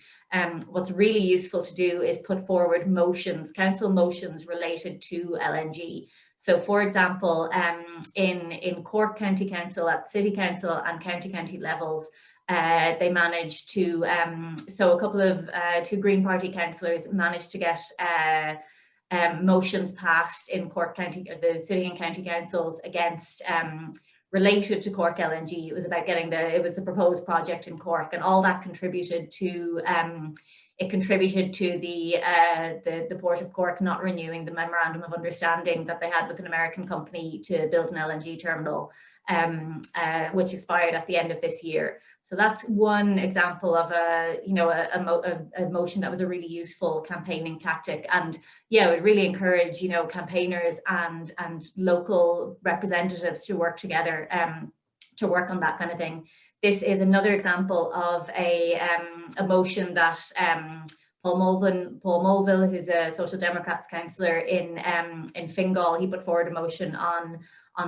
what's really useful to do is put forward motions, council motions related to LNG. So for example, in Cork County Council, at City Council and county levels, they managed to, so a couple of two Green Party councillors managed to get motions passed in Cork County, the City and County Councils, against related to Cork LNG. It was about getting it was a proposed project in Cork, and all that contributed to the Port of Cork not renewing the memorandum of understanding that they had with an American company to build an LNG terminal, which expired at the end of this year. So that's one example of a motion that was a really useful campaigning tactic. And yeah, I would really encourage, campaigners and local representatives to work together to work on that kind of thing. This is another example of a motion that Paul Mulville, who's a Social Democrats councillor in Fingal, he put forward a motion on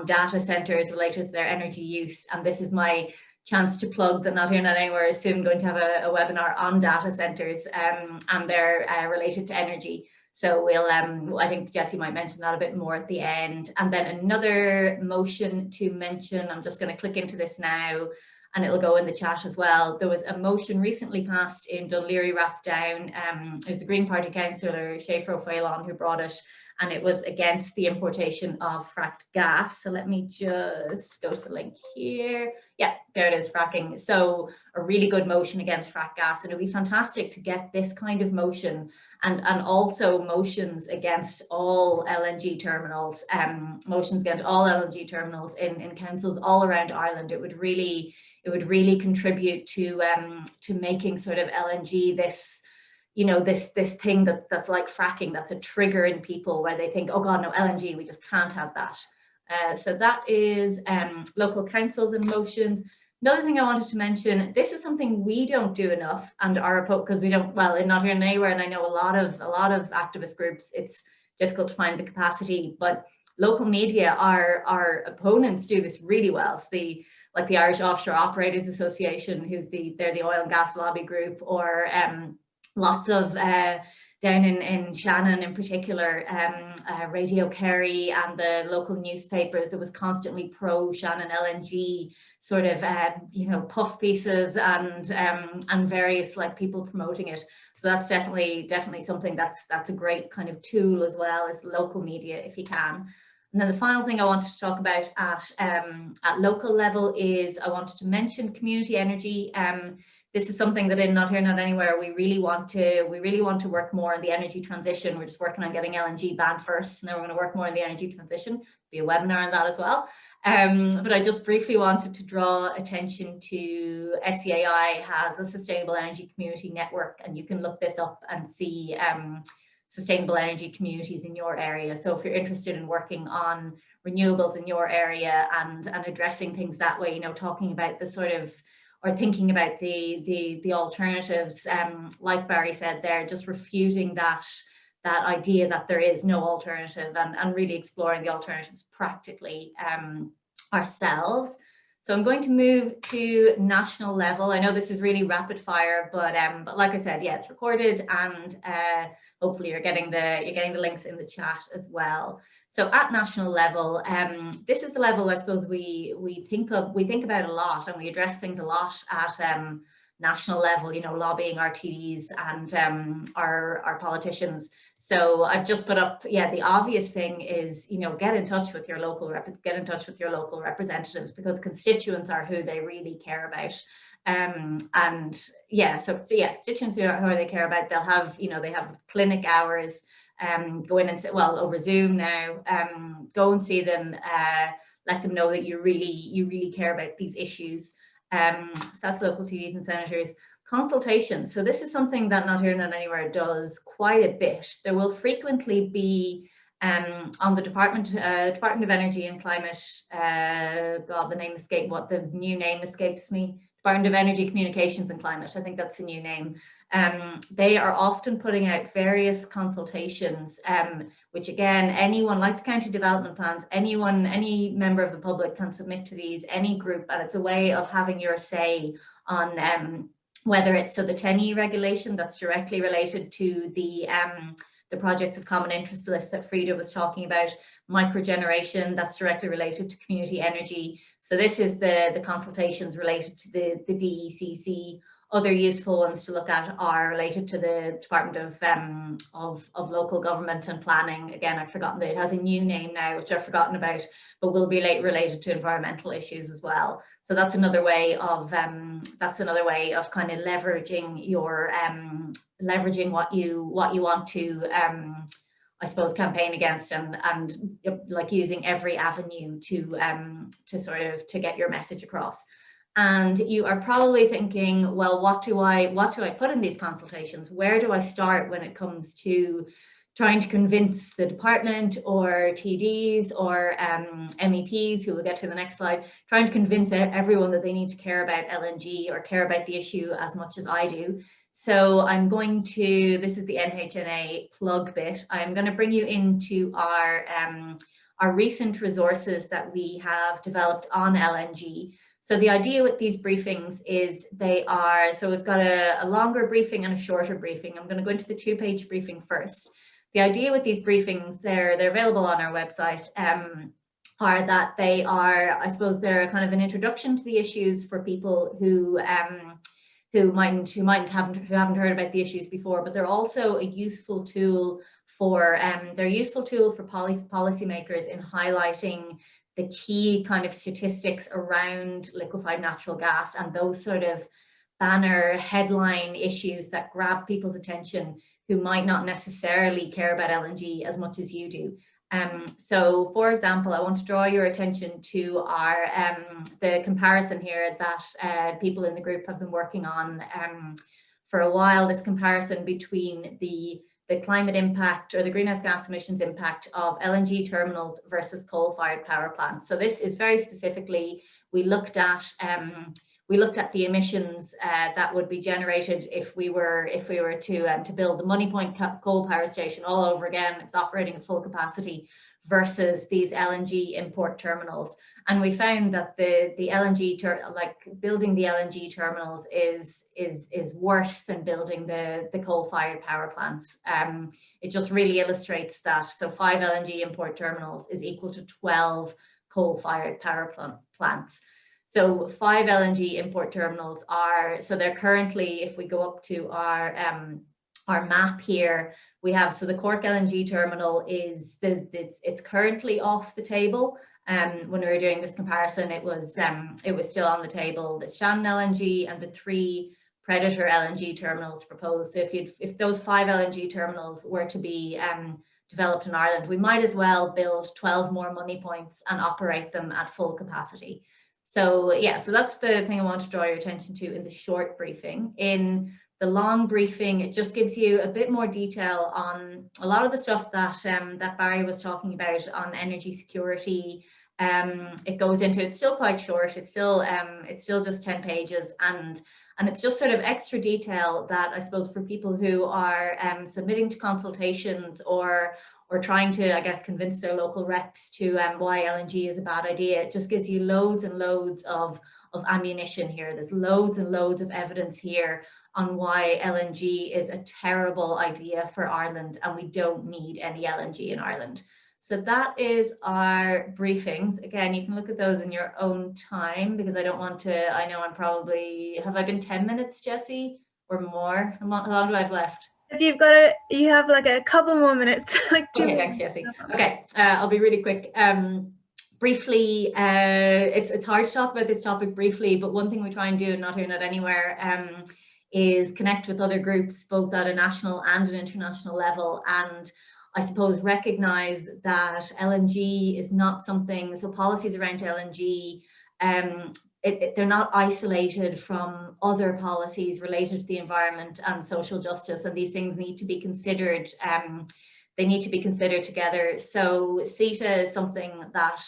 data centres related to their energy use. And this is my chance to plug that Not Here Not Anywhere is soon going to have a webinar on data centres and they're related to energy. So we'll, I think Jessie might mention that a bit more at the end. And then another motion to mention, I'm just going to click into this now, and it'll go in the chat as well. There was a motion recently passed in Dunleary Rathdown. It was the Green Party councillor, Schaefer O'Phelan, who brought it, and it was against the importation of fracked gas. So let me just go to the link here. Yeah, there it is, fracking. So a really good motion against fracked gas, and it'd be fantastic to get this kind of motion and also motions against all LNG terminals, motions against all LNG terminals in councils all around Ireland. It would really contribute to making sort of LNG this, you know, this thing that's like fracking, that's a trigger in people where they think, oh God, no, LNG, we just can't have that. So that is local councils and motions. Another thing I wanted to mention, this is something we don't do enough, and are because we don't, well, in Not Here Nor Anywhere, and I know a lot of activist groups, it's difficult to find the capacity, but local media, our opponents do this really well. So like the Irish Offshore Operators Association, they're the oil and gas lobby group, or lots of down in Shannon in particular, Radio Kerry and the local newspapers, there was constantly pro Shannon LNG sort of you know, puff pieces and various like people promoting it. So that's definitely something that's a great kind of tool as well as local media if you can. And then the final thing I wanted to talk about at local level is I wanted to mention community energy. This is something that in Not Here Not Anywhere we really want to work more on the energy transition. We're just working on getting LNG banned first, and then we're going to work more on the energy transition. Be a webinar on that as well. But I just briefly wanted to draw attention to SCAI has a sustainable energy community network, and you can look this up and see sustainable energy communities in your area. So if you're interested in working on renewables in your area and addressing things that way, you know, talking about the sort of, or thinking about the alternatives, like Barry said there, just refuting that idea that there is no alternative, and really exploring the alternatives practically ourselves. So I'm going to move to national level. I know this is really rapid fire, but like I said, yeah, it's recorded, and hopefully you're getting the links in the chat as well. So at national level, this is the level I suppose we think about a lot, and we address things a lot at national level, you know, lobbying our TDs and our politicians. So I've just put up, yeah, the obvious thing is, you know, get in touch with your local representatives, because constituents are who they really care about. And yeah, so yeah, constituents who they care about, they'll have, you know, they have clinic hours, go in and say, well, over Zoom now, go and see them, let them know that you really care about these issues. So that's local TDs and senators. Consultations. So this is something that Not Here Not Anywhere does quite a bit. There will frequently be on the Department of Energy and Climate, God, the new name escapes me. Department of Energy, Communications and Climate. I think that's the new name. They are often putting out various consultations, which again, anyone, like the county development plans, any member of the public can submit to these, any group, and it's a way of having your say on whether it's, so the 10E regulation that's directly related to the projects of common interest list that Frida was talking about, microgeneration that's directly related to community energy. So this is the consultations related to the DECC. Other useful ones to look at are related to the Department of Local Government and Planning. Again, I've forgotten that it has a new name now, which I've forgotten about, but will be related to environmental issues as well. So that's another way of kind of leveraging your leveraging what you want to I suppose campaign against, and like using every avenue to sort of to get your message across. And you are probably thinking, well, what do I put in these consultations? Where do I start when it comes to trying to convince the department or TDs or MEPs, who we'll get to the next slide, trying to convince everyone that they need to care about LNG or care about the issue as much as I do. So I'm going to, this is the NHNA plug bit. I'm going to bring you into our recent resources that we have developed on LNG. So the idea with these briefings is so we've got a longer briefing and a shorter briefing. I'm going to go into the 2-page briefing first. the idea with these briefings, they're available on our website, are that they are, I suppose, they're kind of an introduction to the issues for people who haven't heard about the issues before, but they're also a useful tool for policymakers in highlighting the key kind of statistics around liquefied natural gas and those sort of banner headline issues that grab people's attention who might not necessarily care about LNG as much as you do. So, for example, I want to draw your attention to our the comparison here that people in the group have been working on for a while. This comparison between the climate impact or the greenhouse gas emissions impact of LNG terminals versus coal-fired power plants. So this is very specifically, we looked at the emissions that would be generated if we were to build the Money Point coal power station all over again. It's operating at full capacity versus these LNG import terminals, and we found that the building the LNG terminals is worse than building the coal-fired power plants. It just really illustrates that. So 5 LNG import terminals is equal to 12 coal-fired power plants. So 5 LNG import terminals are, so they're currently, if we go up to our map here, we have, so the Cork LNG terminal is, it's currently off the table. When we were doing this comparison, it was still on the table. The Shannon LNG and the 3 Predator LNG terminals proposed. So if those 5 LNG terminals were to be developed in Ireland, we might as well build 12 more Money Points and operate them at full capacity. So yeah, so that's the thing I want to draw your attention to in the short briefing. In the long briefing, it just gives you a bit more detail on a lot of the stuff that that Barry was talking about on energy security. It goes into, it's still quite short. It's still just 10 pages, and it's just sort of extra detail that I suppose for people who are submitting to consultations or trying to, I guess, convince their local reps to why LNG is a bad idea. It just gives you loads and loads of ammunition here. There's loads and loads of evidence here on why LNG is a terrible idea for Ireland, and we don't need any LNG in Ireland. So that is our briefings. Again, you can look at those in your own time, because I don't want to, I know I'm probably, have I been 10 minutes, Jessie, or more? How long do I have left? If you've got it, you have like a couple more minutes, like 2 Okay, minutes. thanks, Jessie. Okay, I'll be really quick. Briefly, it's hard to talk about this topic briefly, but one thing we try and do in Not Here, Not Anywhere is connect with other groups, both at a national and an international level, and I suppose recognize that LNG is not something, so policies around LNG, they're not isolated from other policies related to the environment and social justice, and these things need to be considered. They need to be considered together. So CETA is something that,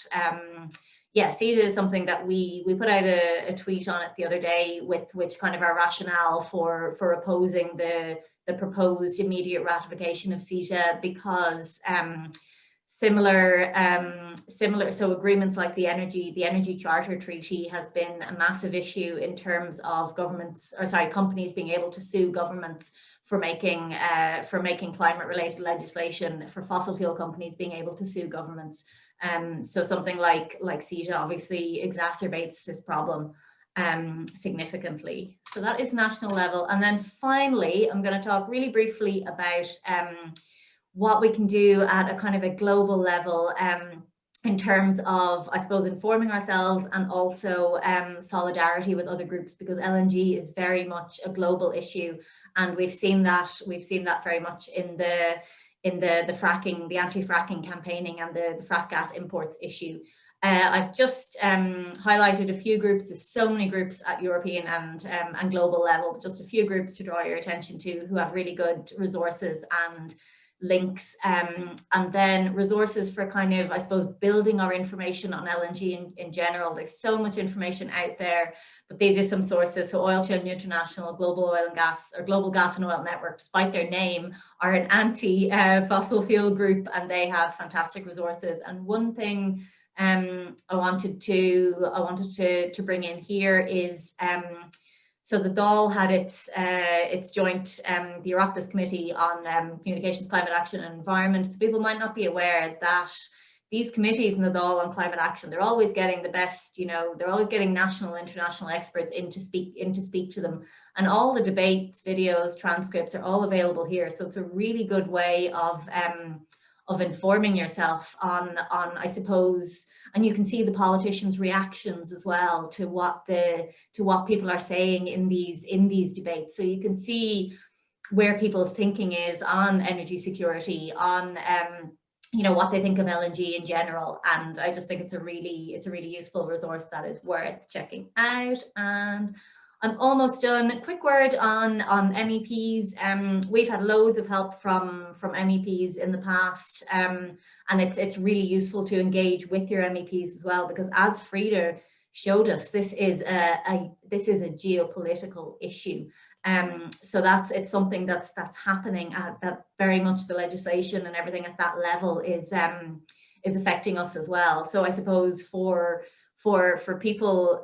CETA is something that we put out a tweet on it the other day, with which kind of our rationale for opposing the proposed immediate ratification of CETA, because similar, so agreements like the Energy Charter Treaty has been a massive issue in terms of companies being able to sue governments for making climate-related legislation, for fossil fuel companies being able to sue governments. So something like CETA obviously exacerbates this problem significantly. So that is national level. And then finally, I'm going to talk really briefly about what we can do at a kind of a global level in terms of, I suppose, informing ourselves and also solidarity with other groups, because LNG is very much a global issue, and we've seen that very much in the fracking, the anti-fracking campaigning, and the frack gas imports issue. I've just highlighted a few groups. There's so many groups at European and global level, but just a few groups to draw your attention to who have really good resources and links, and then resources for kind of, I suppose, building our information on LNG in general. There's so much information out there, but these are some sources. So Oil Change International, Global Oil and Gas, or Global Gas and Oil Network, despite their name, are an anti-fossil fuel group, and they have fantastic resources. And one thing I wanted to bring in here is So the Dáil had its joint, the Oireachtas Committee on Communications, Climate Action and Environment. So people might not be aware that these committees in the Dáil on climate action, they're always getting the best, they're always getting national, international experts in to speak to them. And all the debates, videos, transcripts are all available here. So it's a really good way of informing yourself on, I suppose, and you can see the politicians' reactions as well to what people are saying in these debates. So you can see where people's thinking is on energy security, on what they think of LNG in general. And I just think it's a really useful resource that is worth checking out. And I'm almost done. A quick word on MEPs. We've had loads of help from MEPs in the past, and it's really useful to engage with your MEPs as well, because as Frida showed us, this is a geopolitical issue. So it's something that's happening that very much the legislation and everything at that level is affecting us as well. So I suppose for people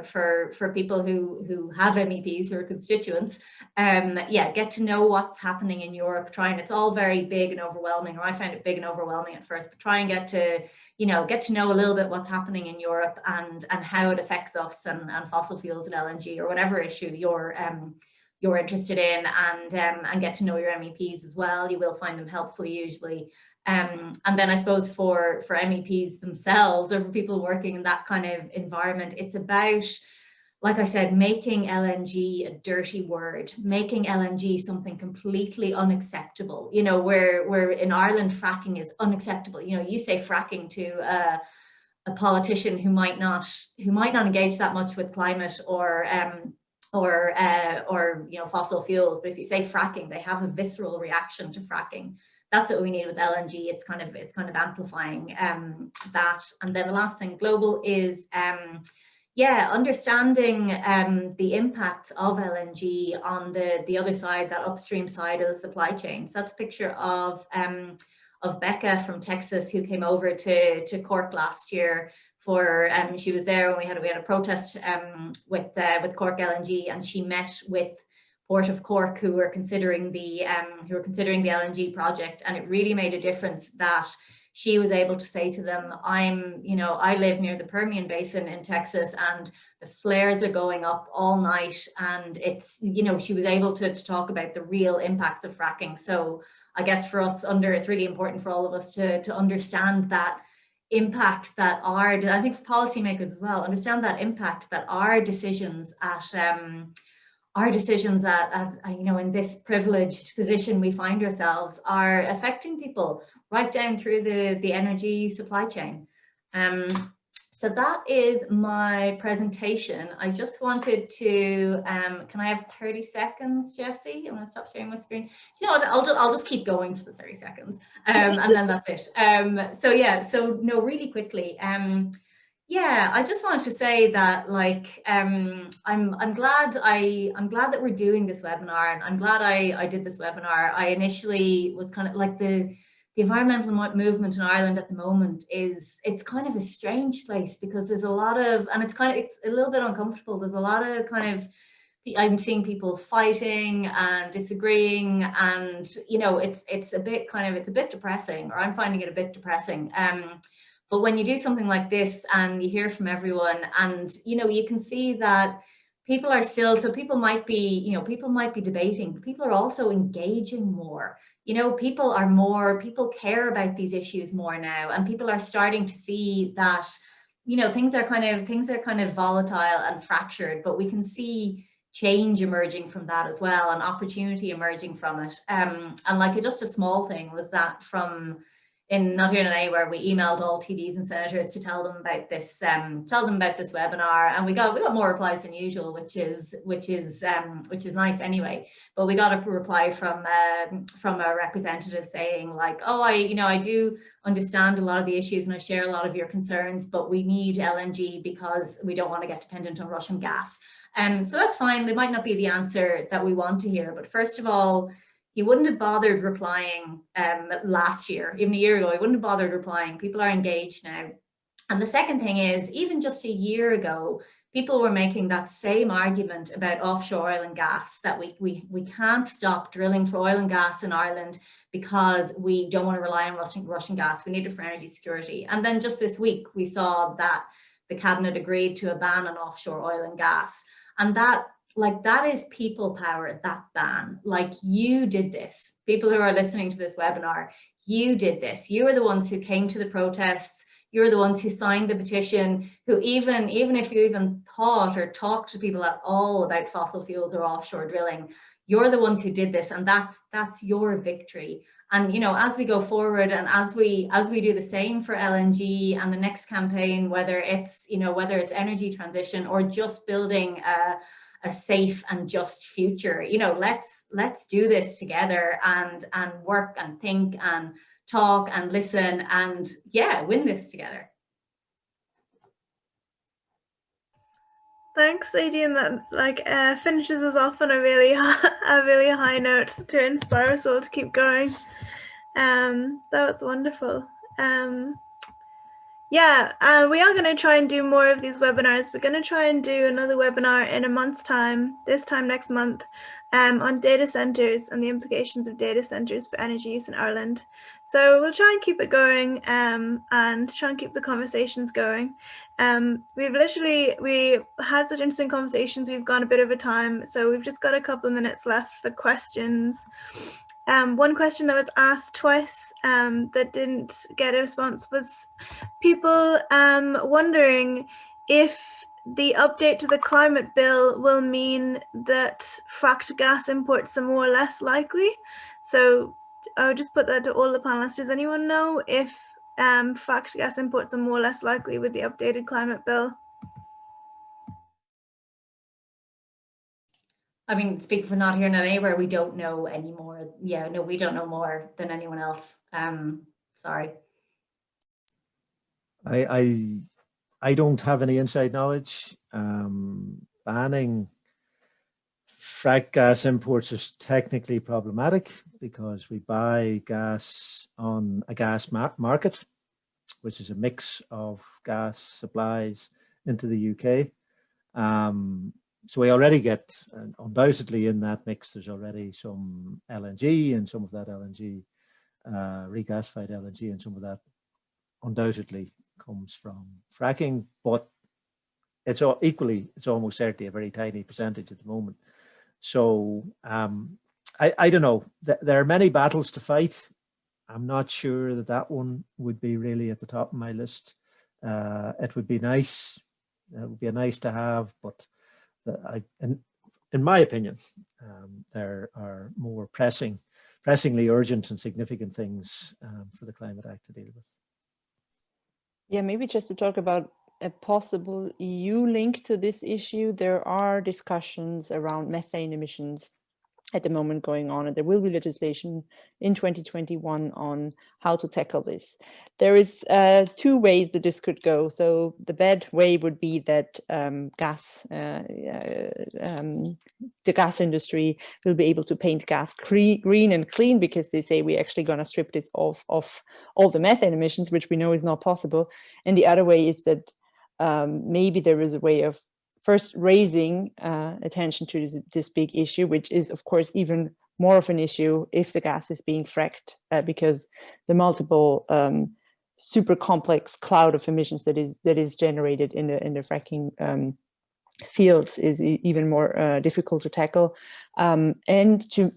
for people who have MEPs, who are constituents, get to know what's happening in Europe. It's all very big and overwhelming, or I find it big and overwhelming at first, but try and get to know a little bit what's happening in Europe and how it affects us and fossil fuels and LNG or whatever issue you're interested in, and get to know your MEPs as well. You will find them helpful usually. And then I suppose for MEPs themselves, or for people working in that kind of environment, it's about, like I said, making LNG a dirty word, making LNG something completely unacceptable. Where in Ireland fracking is unacceptable. You say fracking to a politician who might not engage that much with climate or fossil fuels, but if you say fracking, they have a visceral reaction to fracking. That's what we need with LNG. It's kind of amplifying that. And then the last thing, global, is understanding the impacts of LNG on the other side, that upstream side of the supply chain. So that's a picture of Becca from Texas, who came over to Cork last year. She was there when we had a protest with Cork LNG, and she met with Port of Cork, who were considering the LNG project, and it really made a difference that she was able to say to them, I live near the Permian Basin in Texas, and the flares are going up all night, and it's, she was able to talk about the real impacts of fracking. So I guess for us it's really important for all of us to understand that impact that I think for policymakers as well, understand that impact that our decisions in this privileged position we find ourselves are affecting people right down through the energy supply chain. So that is my presentation. I just wanted to, can I have 30 seconds, Jessie? I'm gonna stop sharing my screen. You know what, I'll just keep going for the 30 seconds, and then that's it. So really quickly, I just wanted to say that, I'm glad that we're doing this webinar, and I'm glad I did this webinar. I initially was kind of like the environmental movement in Ireland at the moment it's kind of a strange place, because there's a lot of, and it's a little bit uncomfortable. There's a lot of I'm seeing people fighting and disagreeing, and it's a bit depressing, or I'm finding it a bit depressing. But when you do something like this and you hear from everyone, and you can see that people are still, so people might be debating, but people are also engaging more. People care about these issues more now, and people are starting to see that things are kind of volatile and fractured, but we can see change emerging from that as well, and opportunity emerging from it. And just a small thing was that in Not Here Not Anywhere, we emailed all TDs and senators to tell them about this webinar, and we got more replies than usual, which is nice anyway. But we got a reply from a representative saying I do understand a lot of the issues, and I share a lot of your concerns, but we need LNG because we don't want to get dependent on Russian gas. So that's fine. They might not be the answer that we want to hear, but first of all, he wouldn't have bothered replying last year, even a year ago. He wouldn't have bothered replying. People are engaged now. And the second thing is, even just a year ago, people were making that same argument about offshore oil and gas, that we can't stop drilling for oil and gas in Ireland because we don't want to rely on Russian gas. We need it for energy security. And then just this week, we saw that the cabinet agreed to a ban on offshore oil and gas. And that is people power, that ban. Like, you did this. People who are listening to this webinar, you did this. You are the ones who came to the protests. You're the ones who signed the petition, who even if you even thought or talked to people at all about fossil fuels or offshore drilling, you're the ones who did this, and that's your victory. And, you know, as we go forward and as we do the same for LNG and the next campaign, whether it's energy transition or just building a safe and just future, you know, let's do this together and work and think and talk and listen and, yeah, win this together. Thanks, Aideen. That finishes us off on a really high note to inspire us all to keep going. That was wonderful. Yeah, we are going to try and do more of these webinars. We're going to try and do another webinar in a month's time, this time next month, on data centres and the implications of data centres for energy use in Ireland. So we'll try and keep it going and try and keep the conversations going. We've had such interesting conversations. We've gone a bit over time, so we've just got a couple of minutes left for questions. One question that was asked twice that didn't get a response was people wondering if the update to the climate bill will mean that fracked gas imports are more or less likely. So I would just put that to all the panelists. Does anyone know if fracked gas imports are more or less likely with the updated climate bill? I mean, speaking for Not Here, Not Anywhere, we don't know anymore. Yeah, no, we don't know more than anyone else. Sorry. I don't have any inside knowledge. Banning frack gas imports is technically problematic because we buy gas on a gas market, which is a mix of gas supplies into the UK. So we already get, undoubtedly in that mix, there's already some LNG, and some of that LNG, regasified LNG, and some of that undoubtedly comes from fracking, but it's almost certainly a very tiny percentage at the moment. So I don't know. There are many battles to fight. I'm not sure that one would be really at the top of my list. It would be nice. It would be a nice to have, but in my opinion, there are more pressingly urgent and significant things for the Climate Act to deal with. Yeah, maybe just to talk about a possible EU link to this issue, there are discussions around methane emissions at the moment going on, and there will be legislation in 2021 on how to tackle this. There is two ways that this could go. So the bad way would be that the gas industry will be able to paint gas green and clean, because they say we're actually going to strip this off all the methane emissions, which we know is not possible. And the other way is that maybe there is a way of first raising attention to this big issue, which is, of course, even more of an issue if the gas is being fracked, because the multiple super complex cloud of emissions that is generated in the fracking fields is even more difficult to tackle, and to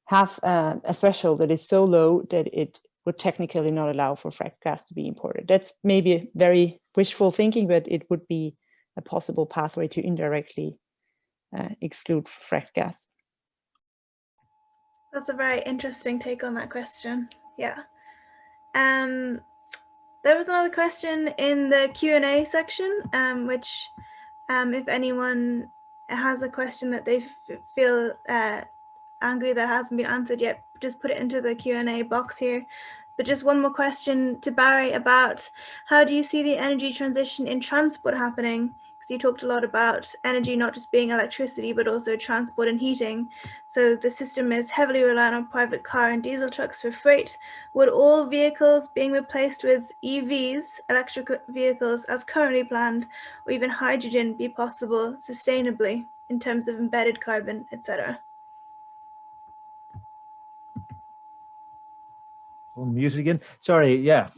have a threshold that is so low that it would technically not allow for fracked gas to be imported. That's maybe very wishful thinking, but it would be a possible pathway to indirectly exclude fracked gas. That's a very interesting take on that question. Yeah. There was another question in the Q&A section, which if anyone has a question that they feel angry that hasn't been answered yet, just put it into the Q&A box here. But just one more question to Barry about how do you see the energy transition in transport happening? Because you talked a lot about energy not just being electricity, but also transport and heating. So the system is heavily reliant on private car and diesel trucks for freight. Would all vehicles being replaced with EVs, electric vehicles, as currently planned, or even hydrogen be possible sustainably in terms of embedded carbon, etc.? Unmute again. Sorry, yeah,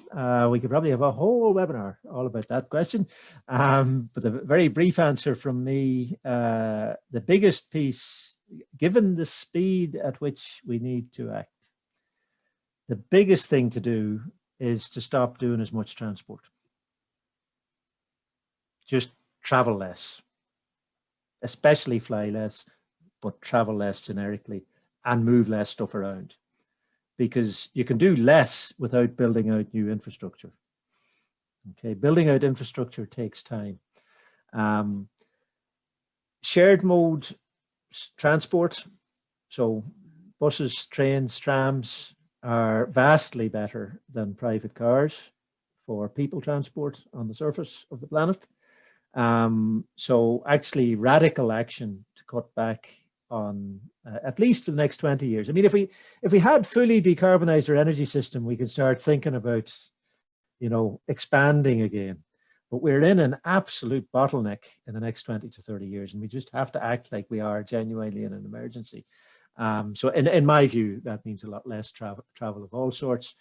we could probably have a whole webinar all about that question. But a very brief answer from me, the biggest piece, given the speed at which we need to act, the biggest thing to do is to stop doing as much transport. Just travel less, especially fly less, but travel less generically and move less stuff around. Because you can do less without building out new infrastructure. Okay, building out infrastructure takes time. Shared mode transport, so buses, trains, trams are vastly better than private cars for people transport on the surface of the planet. So actually radical action to cut back on at least for the next 20 years. I mean, if we had fully decarbonized our energy system, we could start thinking about, you know, expanding again. But we're in an absolute bottleneck in the next 20 to 30 years, and we just have to act like we are genuinely in an emergency. So in my view, that means a lot less travel of all sorts.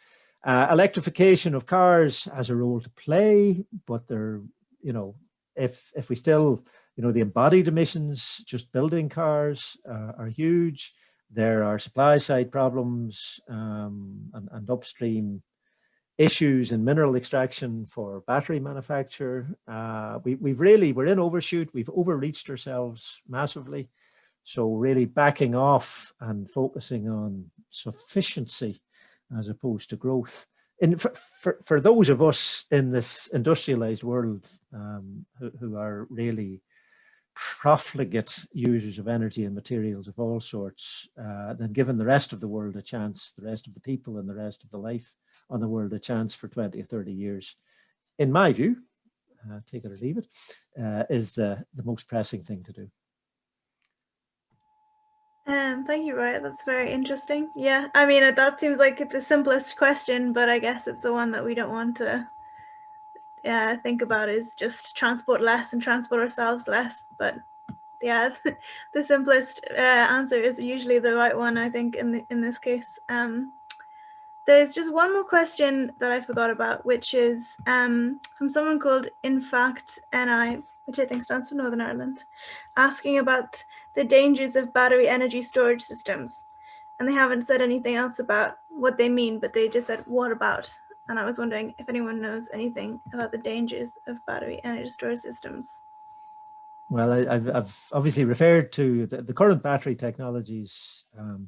Electrification of cars has a role to play, but they're, you know, if we still, you know, the embodied emissions, just building cars are huge. There are supply side problems and upstream issues in mineral extraction for battery manufacture. We're in overshoot. We've overreached ourselves massively. So really backing off and focusing on sufficiency as opposed to growth. And for those of us in this industrialized world who are really profligate users of energy and materials of all sorts, then giving the rest of the world a chance, the rest of the people and the rest of the life on the world a chance for 20 or 30 years, in my view, take it or leave it, is the most pressing thing to do. Thank you, Roy. That's very interesting. Yeah, I mean, that seems like the simplest question, but I guess it's the one that we don't want to think about, is just transport less and transport ourselves less. But yeah, the simplest answer is usually the right one, I think, in this case. There's just one more question that I forgot about, which is from someone called InFactNI, which I think stands for Northern Ireland, asking about the dangers of battery energy storage systems. And they haven't said anything else about what they mean, but they just said, what about? And I was wondering if anyone knows anything about the dangers of battery energy storage systems. Well, I've obviously referred to the current battery technologies,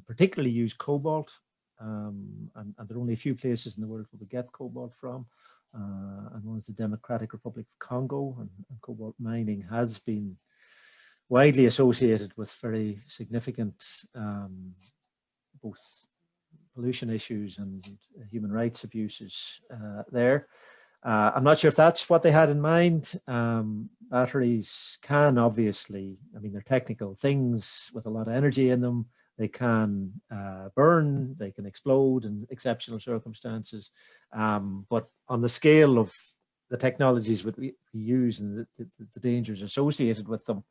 particularly use cobalt, and there are only a few places in the world where we get cobalt from. And one is the Democratic Republic of Congo, and cobalt mining has been widely associated with very significant both pollution issues and human rights abuses there. I'm not sure if that's what they had in mind. Batteries can obviously, I mean, they're technical things with a lot of energy in them. They can burn, they can explode in exceptional circumstances. But on the scale of the technologies that we use and the dangers associated with them,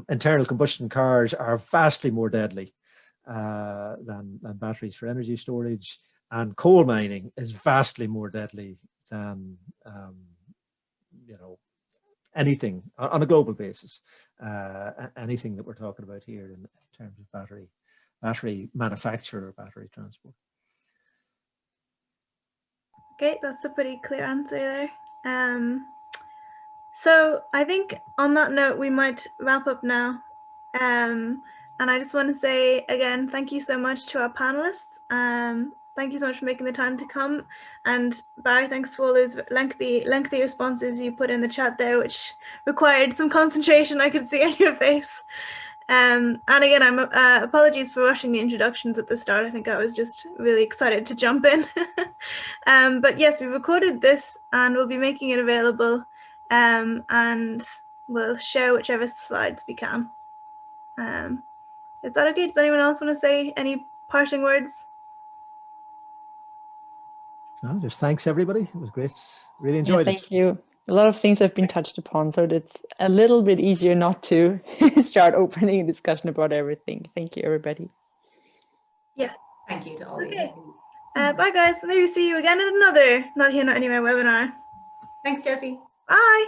internal combustion cars are vastly more deadly than batteries for energy storage. And coal mining is vastly more deadly than you know, anything on a global basis, anything that we're talking about here in terms of battery manufacture or battery transport. Okay, that's a pretty clear answer there. So I think on that note, we might wrap up now. And I just want to say again, thank you so much to our panelists. Thank you so much for making the time to come. And Barry, thanks for all those lengthy responses you put in the chat there, which required some concentration, I could see on your face. And again, I'm apologies for rushing the introductions at the start. I think I was just really excited to jump in. But yes, we recorded this and we'll be making it available. And we'll share whichever slides we can. Is that okay? Does anyone else want to say any parting words? No, just thanks everybody. It was great. Really enjoyed it. Thank you. A lot of things have been touched upon, so it's a little bit easier not to start opening a discussion about everything. Thank you, everybody. Yes. Thank you to all Okay. of you. Bye, guys. Maybe see you again at another Not Here, Not Anywhere webinar. Thanks, Jessie. Bye.